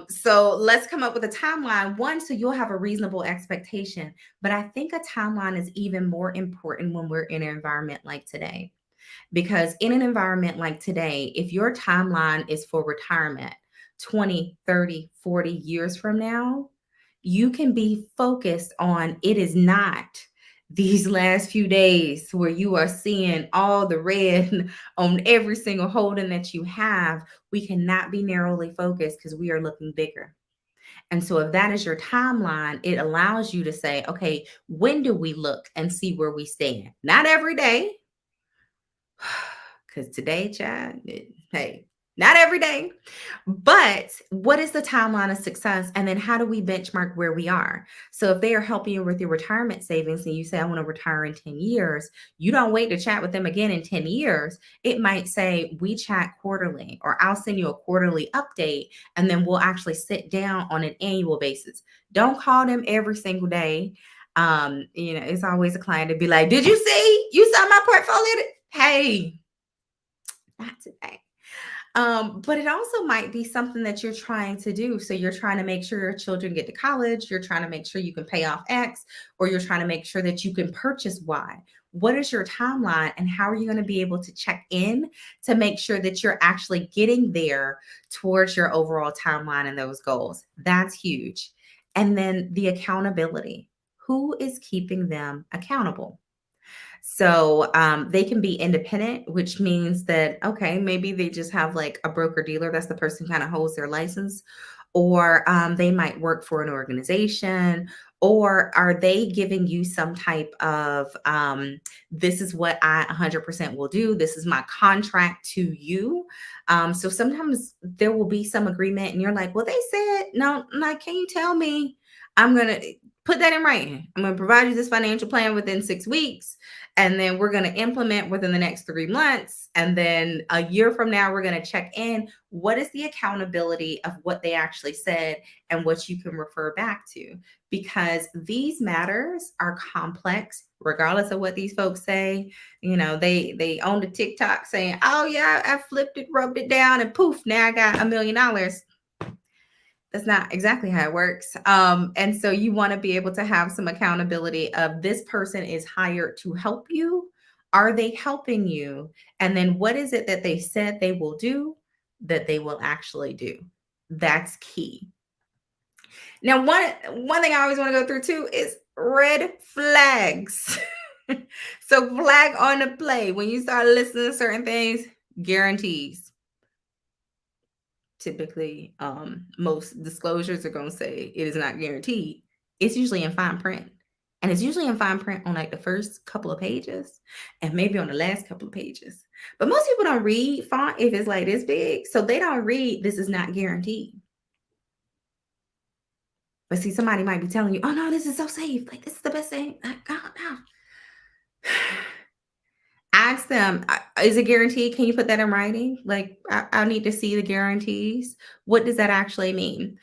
So let's come up with a timeline. One, so you'll have a reasonable expectation. But I think a timeline is even more important when we're in an environment like today. Because in an environment like today, if your timeline is for retirement 20, 30, 40 years from now, you can be focused on it is not these last few days where you are seeing all the red on every single holding that you have. We cannot be narrowly focused because we are looking bigger. And so, if that is your timeline, it allows you to say, okay, when do we look and see where we stand? Not every day, because today, child, hey, not every day. But what is the timeline of success? And then how do we benchmark where we are? So if they are helping you with your retirement savings and you say, I want to retire in 10 years, you don't wait to chat with them again in 10 years. It might say, we chat quarterly, or I'll send you a quarterly update, and then we'll actually sit down on an annual basis. Don't call them every single day. It's always a client to be like, did you see? You saw my portfolio? Hey, not today. But it also might be something that you're trying to do. So you're trying to make sure your children get to college, you're trying to make sure you can pay off X, or you're trying to make sure that you can purchase Y. What is your timeline, and how are you going to be able to check in to make sure that you're actually getting there towards your overall timeline and those goals? That's huge. And then the accountability. Who is keeping them accountable? So they can be independent, which means that, okay, maybe they just have like a broker dealer. That's the person who kind of holds their license. Or they might work for an organization. Or are they giving you some type of, this is what I 100% will do. This is my contract to you. So sometimes there will be some agreement and you're like, well, they said, no, like, can you tell me? I'm going to put that in writing. I'm going to provide you this financial plan within 6 weeks. And then we're going to implement within the next 3 months. And then a year from now, we're going to check in. What is the accountability of what they actually said and what you can refer back to? Because these matters are complex, regardless of what these folks say. They own the TikTok saying, oh yeah, I flipped it, rubbed it down, and poof, now I got $1 million. That's not exactly how it works. And so you want to be able to have some accountability of this person is hired to help you. Are they helping you? And then what is it that they said they will do that they will actually do? That's key. Now, one thing I always want to go through too is red flags. So flag on the play. When you start listening to certain things, guarantees. Typically, most disclosures are going to say it is not guaranteed. It's usually in fine print. And it's usually in fine print on like the first couple of pages and maybe on the last couple of pages. But most people don't read font if it's like this big. So they don't read, this is not guaranteed. But see, somebody might be telling you, oh no, this is so safe. Like, this is the best thing. Like, God, no. Ask them, is it guaranteed? Can you put that in writing? Like, I need to see the guarantees. What does that actually mean?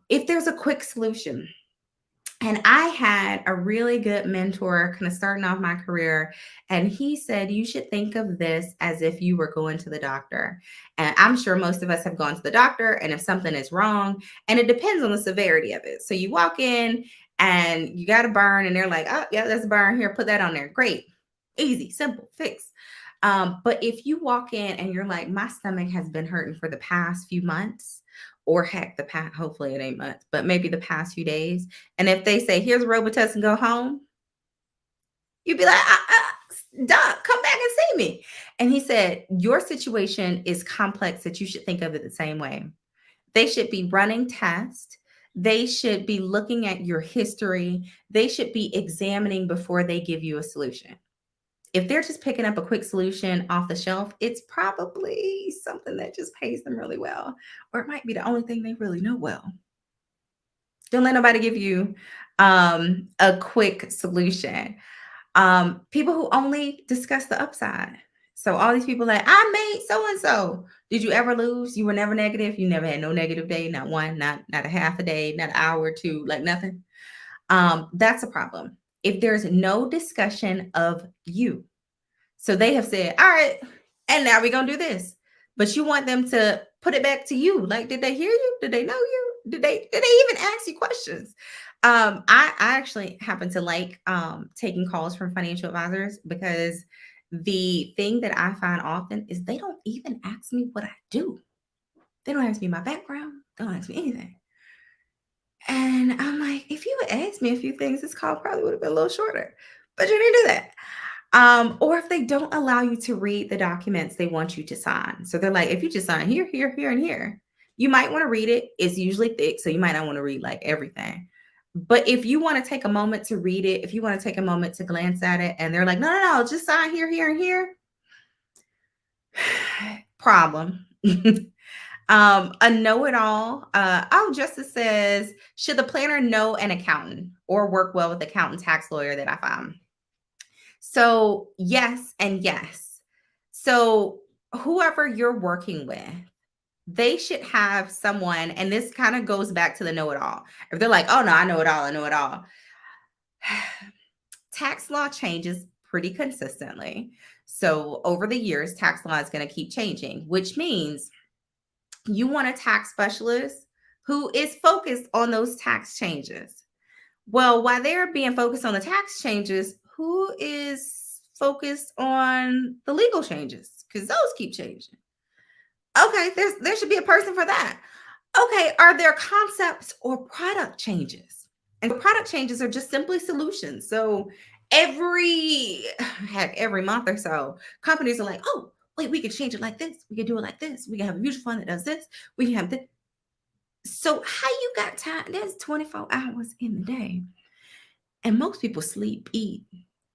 If there's a quick solution, and I had a really good mentor kind of starting off my career, and he said, you should think of this as if you were going to the doctor. And I'm sure most of us have gone to the doctor, and if something is wrong, and it depends on the severity of it. So you walk in and you got a burn, and they're like, oh, yeah, that's a burn. Here, put that on there. Great. Easy, simple, fix. But if you walk in and you're like, my stomach has been hurting for the past few months, or heck, hopefully it ain't months, but maybe the past few days. And if they say, here's a Robitussin and go home, you'd be like, Doc, come back and see me. And he said, your situation is complex that you should think of it the same way. They should be running tests. They should be looking at your history. They should be examining before they give you a solution. If they're just picking up a quick solution off the shelf, it's probably something that just pays them really well, or it might be the only thing they really know well. Don't let nobody give you a quick solution. People who only discuss the upside. So all these people like, I made so and so. Did you ever lose? You were never negative. You never had no negative day, not one, not a half a day, not an hour or two, like nothing. That's a problem. If there's no discussion of you, so they have said, all right, and now we're gonna do this. But you want them to put it back to you. Like, did they hear you? Did they know you? Did they even ask you questions? I actually happen to like taking calls from financial advisors because the thing that I find often is they don't even ask me what I do. They don't ask me my background. They don't ask me anything. And I'm like, if you had asked me a few things, this call probably would have been a little shorter. But you didn't do that. Or if they don't allow you to read the documents they want you to sign. So they're like, if you just sign here, here, here, and here, you might want to read it. It's usually thick, so you might not want to read like everything. But if you want to take a moment to read it, if you want to take a moment to glance at it, and they're like, no, no, no, just sign here, here, and here, problem. A know-it-all. Justice says, should the planner know an accountant or work well with the accountant tax lawyer that I found? So, yes and yes. So, whoever you're working with, they should have someone, and this kind of goes back to the know it all. If they're like, oh no, I know it all, I know it all. Tax law changes pretty consistently. So, over the years, tax law is going to keep changing, which means you want a tax specialist who is focused on those tax changes. Well, while they're being focused on the tax changes, who is focused on the legal changes? Because those keep changing. Okay, there should be a person for that. Okay, are there concepts or product changes? And product changes are just simply solutions. So every month or so, companies are like, oh, wait, we can change it like this. We can do it like this. We can have a mutual fund that does this. We can have this. So how you got time? There's 24 hours in the day. And most people sleep, eat,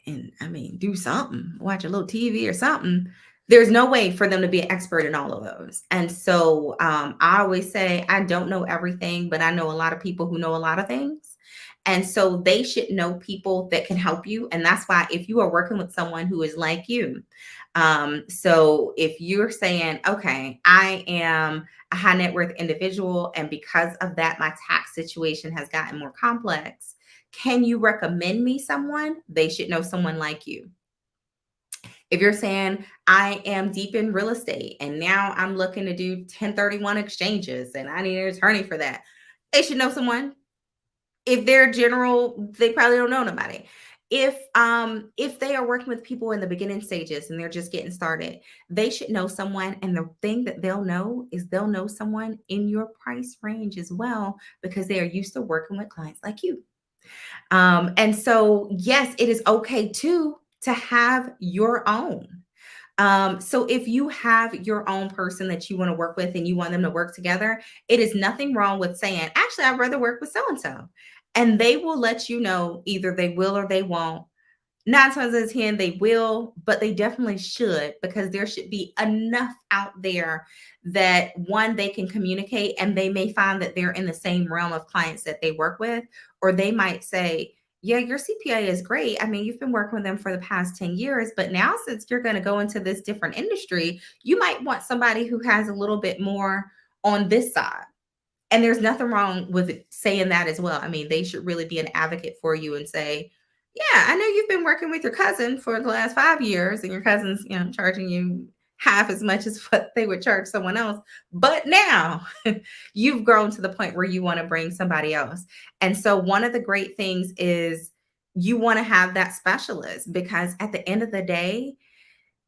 and do something, watch a little TV or something. There's no way for them to be an expert in all of those. And so I always say, I don't know everything, but I know a lot of people who know a lot of things. And so they should know people that can help you. And that's why if you are working with someone who is like you, so if you're saying, okay, I am a high net worth individual, and because of that, my tax situation has gotten more complex. Can you recommend me someone? They should know someone like you. If you're saying, I am deep in real estate and now I'm looking to do 1031 exchanges and I need an attorney for that, they should know someone. If they're general, they probably don't know nobody. If they are working with people in the beginning stages and they're just getting started, they should know someone. And the thing that they'll know is they'll know someone in your price range as well, because they are used to working with clients like you. And so, yes, it is okay too to have your own. So if you have your own person that you want to work with and you want them to work together, it is nothing wrong with saying, actually, I'd rather work with so and so. And they will let you know either they will or they won't. 9 times out of 10, they will, but they definitely should, because there should be enough out there that one, they can communicate, and they may find that they're in the same realm of clients that they work with, or they might say, yeah, your CPA is great. You've been working with them for the past 10 years, but now since you're going to go into this different industry, you might want somebody who has a little bit more on this side. And there's nothing wrong with saying that as well. They should really be an advocate for you and say, yeah, I know you've been working with your cousin for the last 5 years and your cousin's, charging you half as much as what they would charge someone else. But now you've grown to the point where you want to bring somebody else. And so one of the great things is you want to have that specialist, because at the end of the day,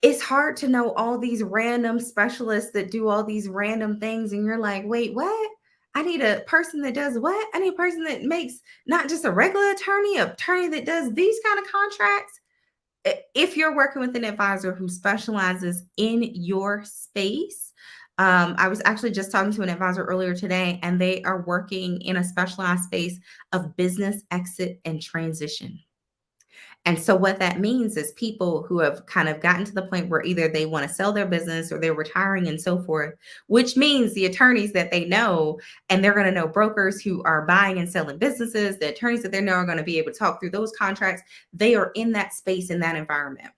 it's hard to know all these random specialists that do all these random things. And you're like, wait, what? I need a person that does what? I need a person that makes not just a regular attorney, an attorney that does these kind of contracts. If you're working with an advisor who specializes in your space, I was actually just talking to an advisor earlier today, and they are working in a specialized space of business exit and transition. And so what that means is people who have kind of gotten to the point where either they want to sell their business or they're retiring and so forth, which means the attorneys that they know, and they're going to know brokers who are buying and selling businesses, the attorneys that they know are going to be able to talk through those contracts. They are in that space, in that environment.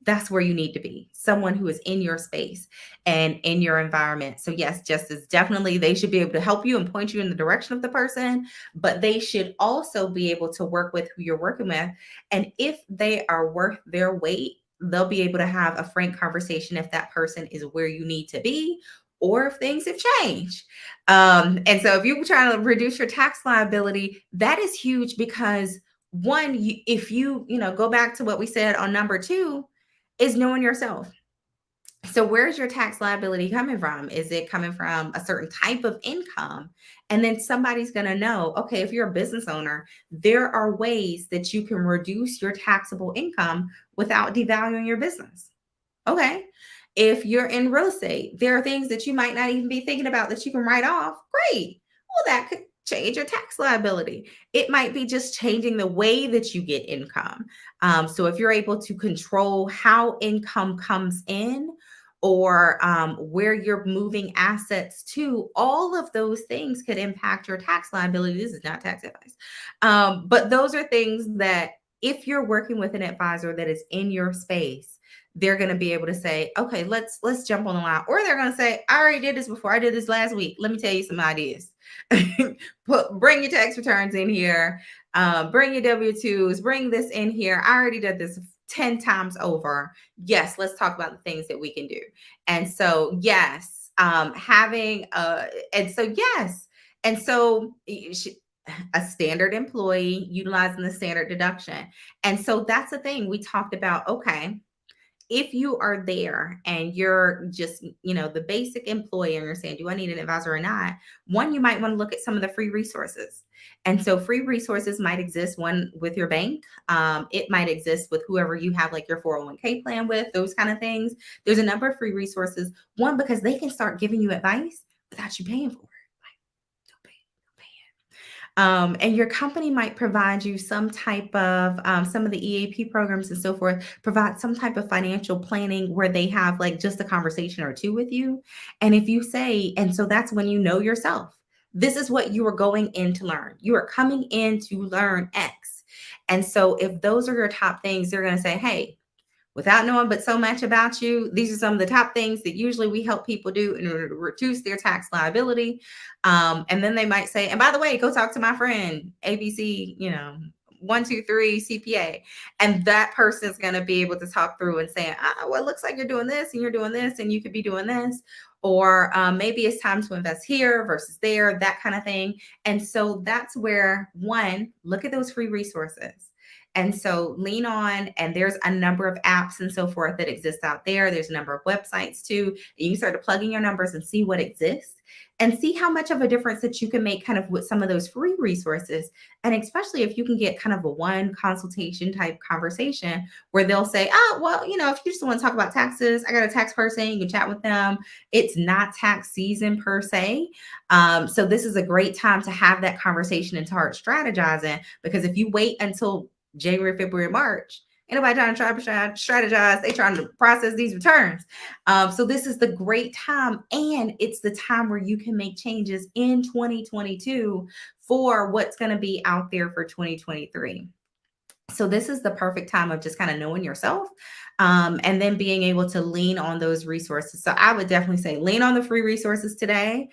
that's where you need to be. Someone who is in your space and in your environment. So yes, just as definitely they should be able to help you and point you in the direction of the person, but they should also be able to work with who you're working with. And if they are worth their weight, they'll be able to have a frank conversation if that person is where you need to be or if things have changed. And so if you're trying to reduce your tax liability, that is huge because one, if you go back to what we said on number two, is knowing yourself. So where's your tax liability coming from? Is it coming from a certain type of income? And then somebody's going to know, okay, if you're a business owner, there are ways that you can reduce your taxable income without devaluing your business. Okay. If you're in real estate, there are things that you might not even be thinking about that you can write off. Great. Well, that could change your tax liability. It might be just changing the way that you get income. So if you're able to control how income comes in, or where you're moving assets to, all of those things could impact your tax liability. This is not tax advice. But those are things that if you're working with an advisor that is in your space, they're going to be able to say, okay, let's jump on the line. Or they're going to say, I already did this before. I did this last week. Let me tell you some ideas. Bring your tax returns in here. Bring your W-2s. Bring this in here. I already did this 10 times over. Yes, let's talk about the things that we can do. And so, yes, and so a standard employee utilizing the standard deduction. And so that's the thing we talked about. Okay, if you are there and you're just, the basic employee and you're saying, do I need an advisor or not? One, you might want to look at some of the free resources. And so free resources might exist, one with your bank. It might exist with whoever you have like your 401k plan with, those kind of things. There's a number of free resources. One, because they can start giving you advice without you paying for it. And your company might provide you some type of some of the EAP programs and so forth, provide some type of financial planning where they have like just a conversation or two with you. And if you say, and so that's when you know yourself, this is what you are going in to learn. You are coming in to learn X. And so if those are your top things, they're going to say, hey, without knowing but so much about you, these are some of the top things that usually we help people do in order to reduce their tax liability. And then they might say, and by the way, go talk to my friend, ABC, 123 CPA. And that person's going to be able to talk through and say, well, it looks like you're doing this and you're doing this and you could be doing this. Or maybe it's time to invest here versus there, that kind of thing. And so that's where, one, look at those free resources. And so lean on, and there's a number of apps and so forth that exist out there. There's a number of websites too. You can start to plug in your numbers and see what exists and see how much of a difference that you can make kind of with some of those free resources. And especially if you can get kind of a one consultation type conversation where they'll say, well, if you just want to talk about taxes, I got a tax person, you can chat with them. It's not tax season per se. So this is a great time to have that conversation and start strategizing, because if you wait until January, February, March, ain't nobody trying to strategize. They trying to process these returns. So this is the great time. And it's the time where you can make changes in 2022 for what's going to be out there for 2023. So this is the perfect time of just kind of knowing yourself and then being able to lean on those resources. So I would definitely say lean on the free resources today.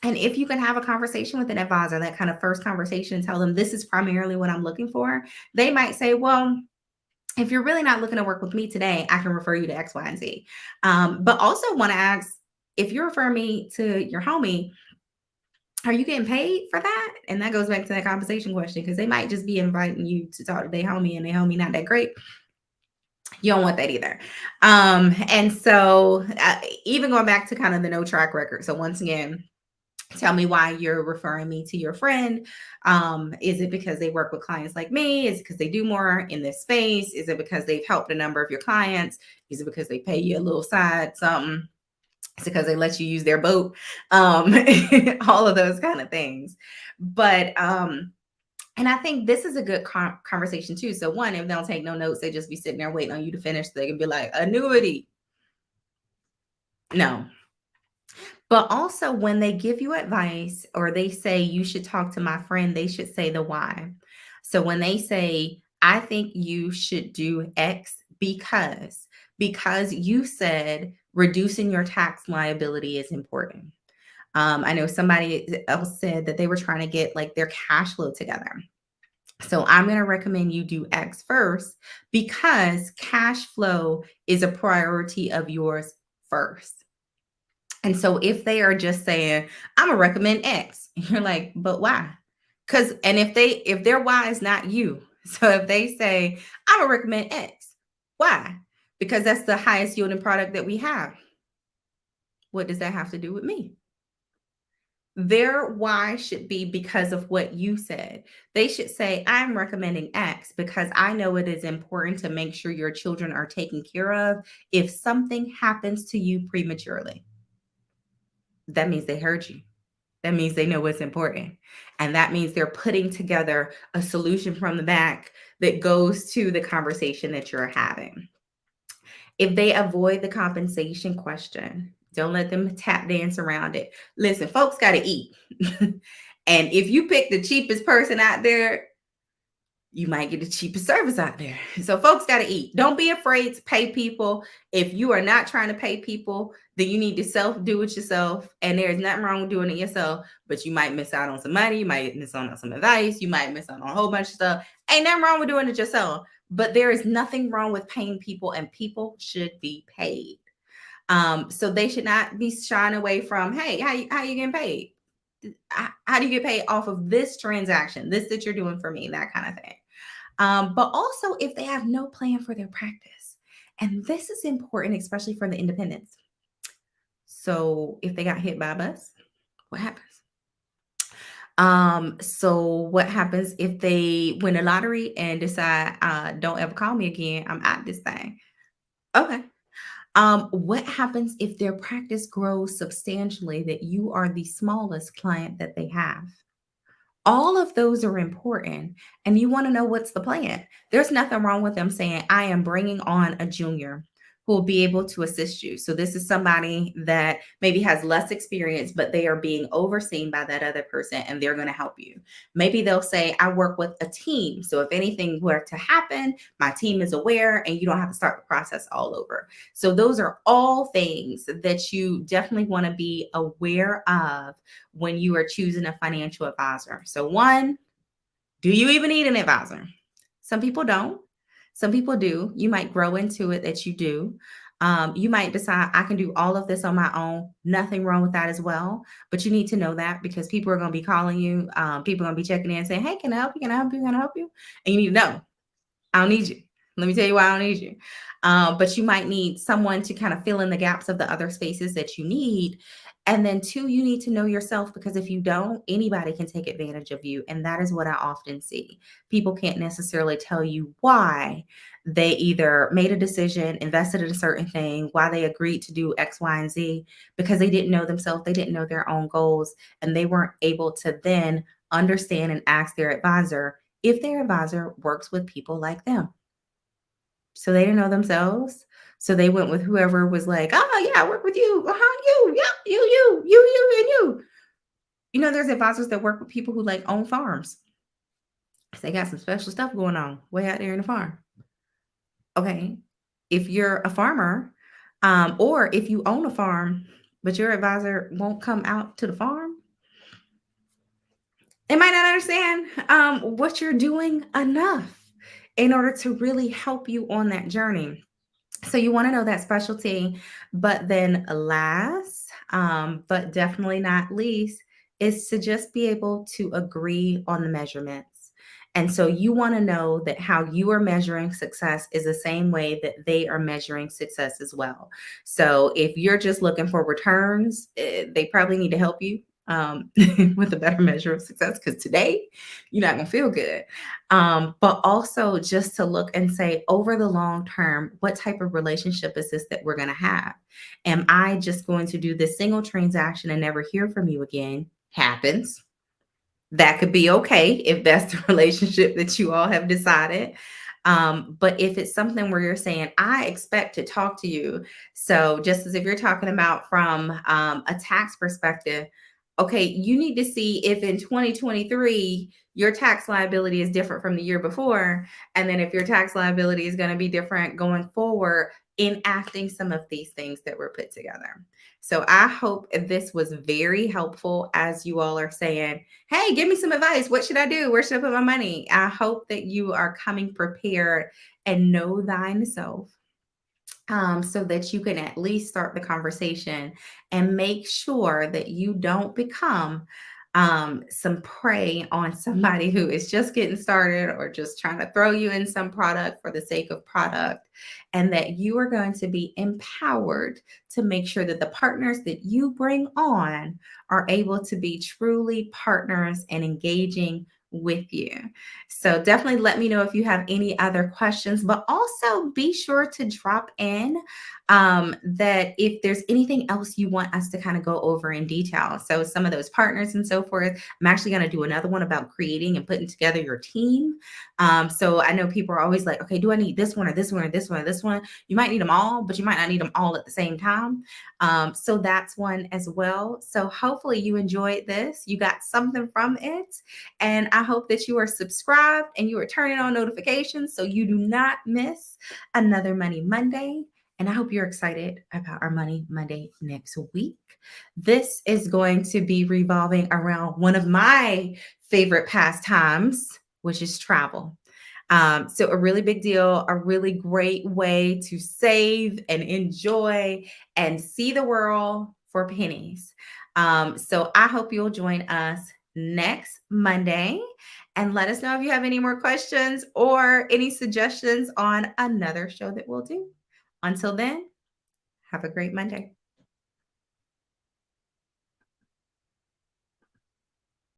And if you can have a conversation with an advisor, that kind of first conversation, tell them this is primarily what I'm looking for. They might say, well, if you're really not looking to work with me today, I can refer you to X, Y, and Z. But also want to ask, if you refer me to your homie, are you getting paid for that? And that goes back to that compensation question, because they might just be inviting you to talk to their homie and their homie not that great. You don't want that either. And so even going back to kind of the no track record. So once again, tell me why you're referring me to your friend. Is it because they work with clients like me? Is it because they do more in this space? Is it because they've helped a number of your clients? Is it because they pay you a little side something? Is it because they let you use their boat? All of those kind of things. But and I think this is a good conversation too. So one, if they don't take no notes, they just be sitting there waiting on you to finish. So they can be like, annuity. No. But also when they give you advice or they say you should talk to my friend, they should say the why. So when they say, I think you should do X because you said reducing your tax liability is important. I know somebody else said that they were trying to get like their cash flow together. So I'm going to recommend you do X first because cash flow is a priority of yours first. And so if they are just saying, I'm gonna recommend X, you're like, but why? Because and if their why is not you, so if they say, I'm gonna recommend X, why? Because that's the highest yielding product that we have. What does that have to do with me? Their why should be because of what you said. They should say, I'm recommending X because I know it is important to make sure your children are taken care of if something happens to you prematurely. That means they heard you. That means they know what's important. And that means they're putting together a solution from the back that goes to the conversation that you're having. If they avoid the compensation question, don't let them tap dance around it. Listen, folks got to eat. And if you pick the cheapest person out there, you might get the cheapest service out there. So folks got to eat. Don't be afraid to pay people. If you are not trying to pay people, then you need to do it yourself. And there's nothing wrong with doing it yourself, but you might miss out on some money. You might miss out on some advice. You might miss out on a whole bunch of stuff. Ain't nothing wrong with doing it yourself, but there is nothing wrong with paying people, and people should be paid. So they should not be shying away from, hey, how you getting paid? How do you get paid off of this transaction, this that you're doing for me, that kind of thing. But also if they have no plan for their practice. And this is important, especially for the independents. So if they got hit by a bus, what happens? So what happens if they win a lottery and decide, don't ever call me again, I'm out this thing? Okay. What happens if their practice grows substantially that you are the smallest client that they have? All of those are important, and you want to know what's the plan. There's nothing wrong with them saying, I am bringing on a junior who will be able to assist you. So, this is somebody that maybe has less experience, but they are being overseen by that other person and they're going to help you. Maybe they'll say, I work with a team. So, if anything were to happen, my team is aware and you don't have to start the process all over. So, those are all things that you definitely want to be aware of when you are choosing a financial advisor. So, one, do you even need an advisor? Some people don't. Some people do. You might grow into it that you do. You might decide, I can do all of this on my own. Nothing wrong with that as well. But you need to know that because people are going to be calling you. People are going to be checking in and saying, hey, can I help you? Can I help you? Can I help you? And you need to know, I don't need you. Let me tell you why I don't need you. But you might need someone to kind of fill in the gaps of the other spaces that you need. And then two, you need to know yourself because if you don't, anybody can take advantage of you. And that is what I often see. People can't necessarily tell you why they either made a decision, invested in a certain thing, why they agreed to do X, Y, and Z, because they didn't know themselves. They didn't know their own goals. And they weren't able to then understand and ask their advisor if their advisor works with people like them. So they didn't know themselves. So they went with whoever was like, oh, yeah, I work with you. You, yeah, you, and you. You know, there's advisors that work with people who like own farms. They got some special stuff going on way out there in the farm. Okay. If you're a farmer, or if you own a farm, but your advisor won't come out to the farm, they might not understand what you're doing enough in order to really help you on that journey. So you want to know that specialty, but then last, but definitely not least, is to just be able to agree on the measurements. And so you want to know that how you are measuring success is the same way that they are measuring success as well. So if you're just looking for returns, they probably need to help you with a better measure of success because today you're not going to feel good. But also just to look and say over the long term, what type of relationship is this that we're going to have? Am I just going to do this single transaction and never hear from you again? Happens. That could be okay if that's the relationship that you all have decided. But if it's something where you're saying, I expect to talk to you. So just as if you're talking about from a tax perspective, okay, you need to see if in 2023 your tax liability is different from the year before. And then if your tax liability is going to be different going forward, enacting some of these things that were put together. So I hope this was very helpful as you all are saying, hey, give me some advice. What should I do? Where should I put my money? I hope that you are coming prepared and know thine self, so that you can at least start the conversation and make sure that you don't become some prey on somebody who is just getting started or just trying to throw you in some product for the sake of product, and that you are going to be empowered to make sure that the partners that you bring on are able to be truly partners and engaging with you. So definitely let me know if you have any other questions, but also be sure to drop in that if there's anything else you want us to kind of go over in detail. So some of those partners and so forth, I'm actually going to do another one about creating and putting together your team. So I know people are always like, okay, do I need this one or this one or this one or this one? You might need them all, but you might not need them all at the same time. So that's one as well. So hopefully you enjoyed this. You got something from it. And I hope that you are subscribed and you are turning on notifications so you do not miss another Money Monday. And I hope you're excited about our Money Monday next week. This is going to be revolving around one of my favorite pastimes, which is travel. So a really big deal, a really great way to save and enjoy and see the world for pennies. So I hope you'll join us next Monday and let us know if you have any more questions or any suggestions on another show that we'll do. Until then, have a great Monday.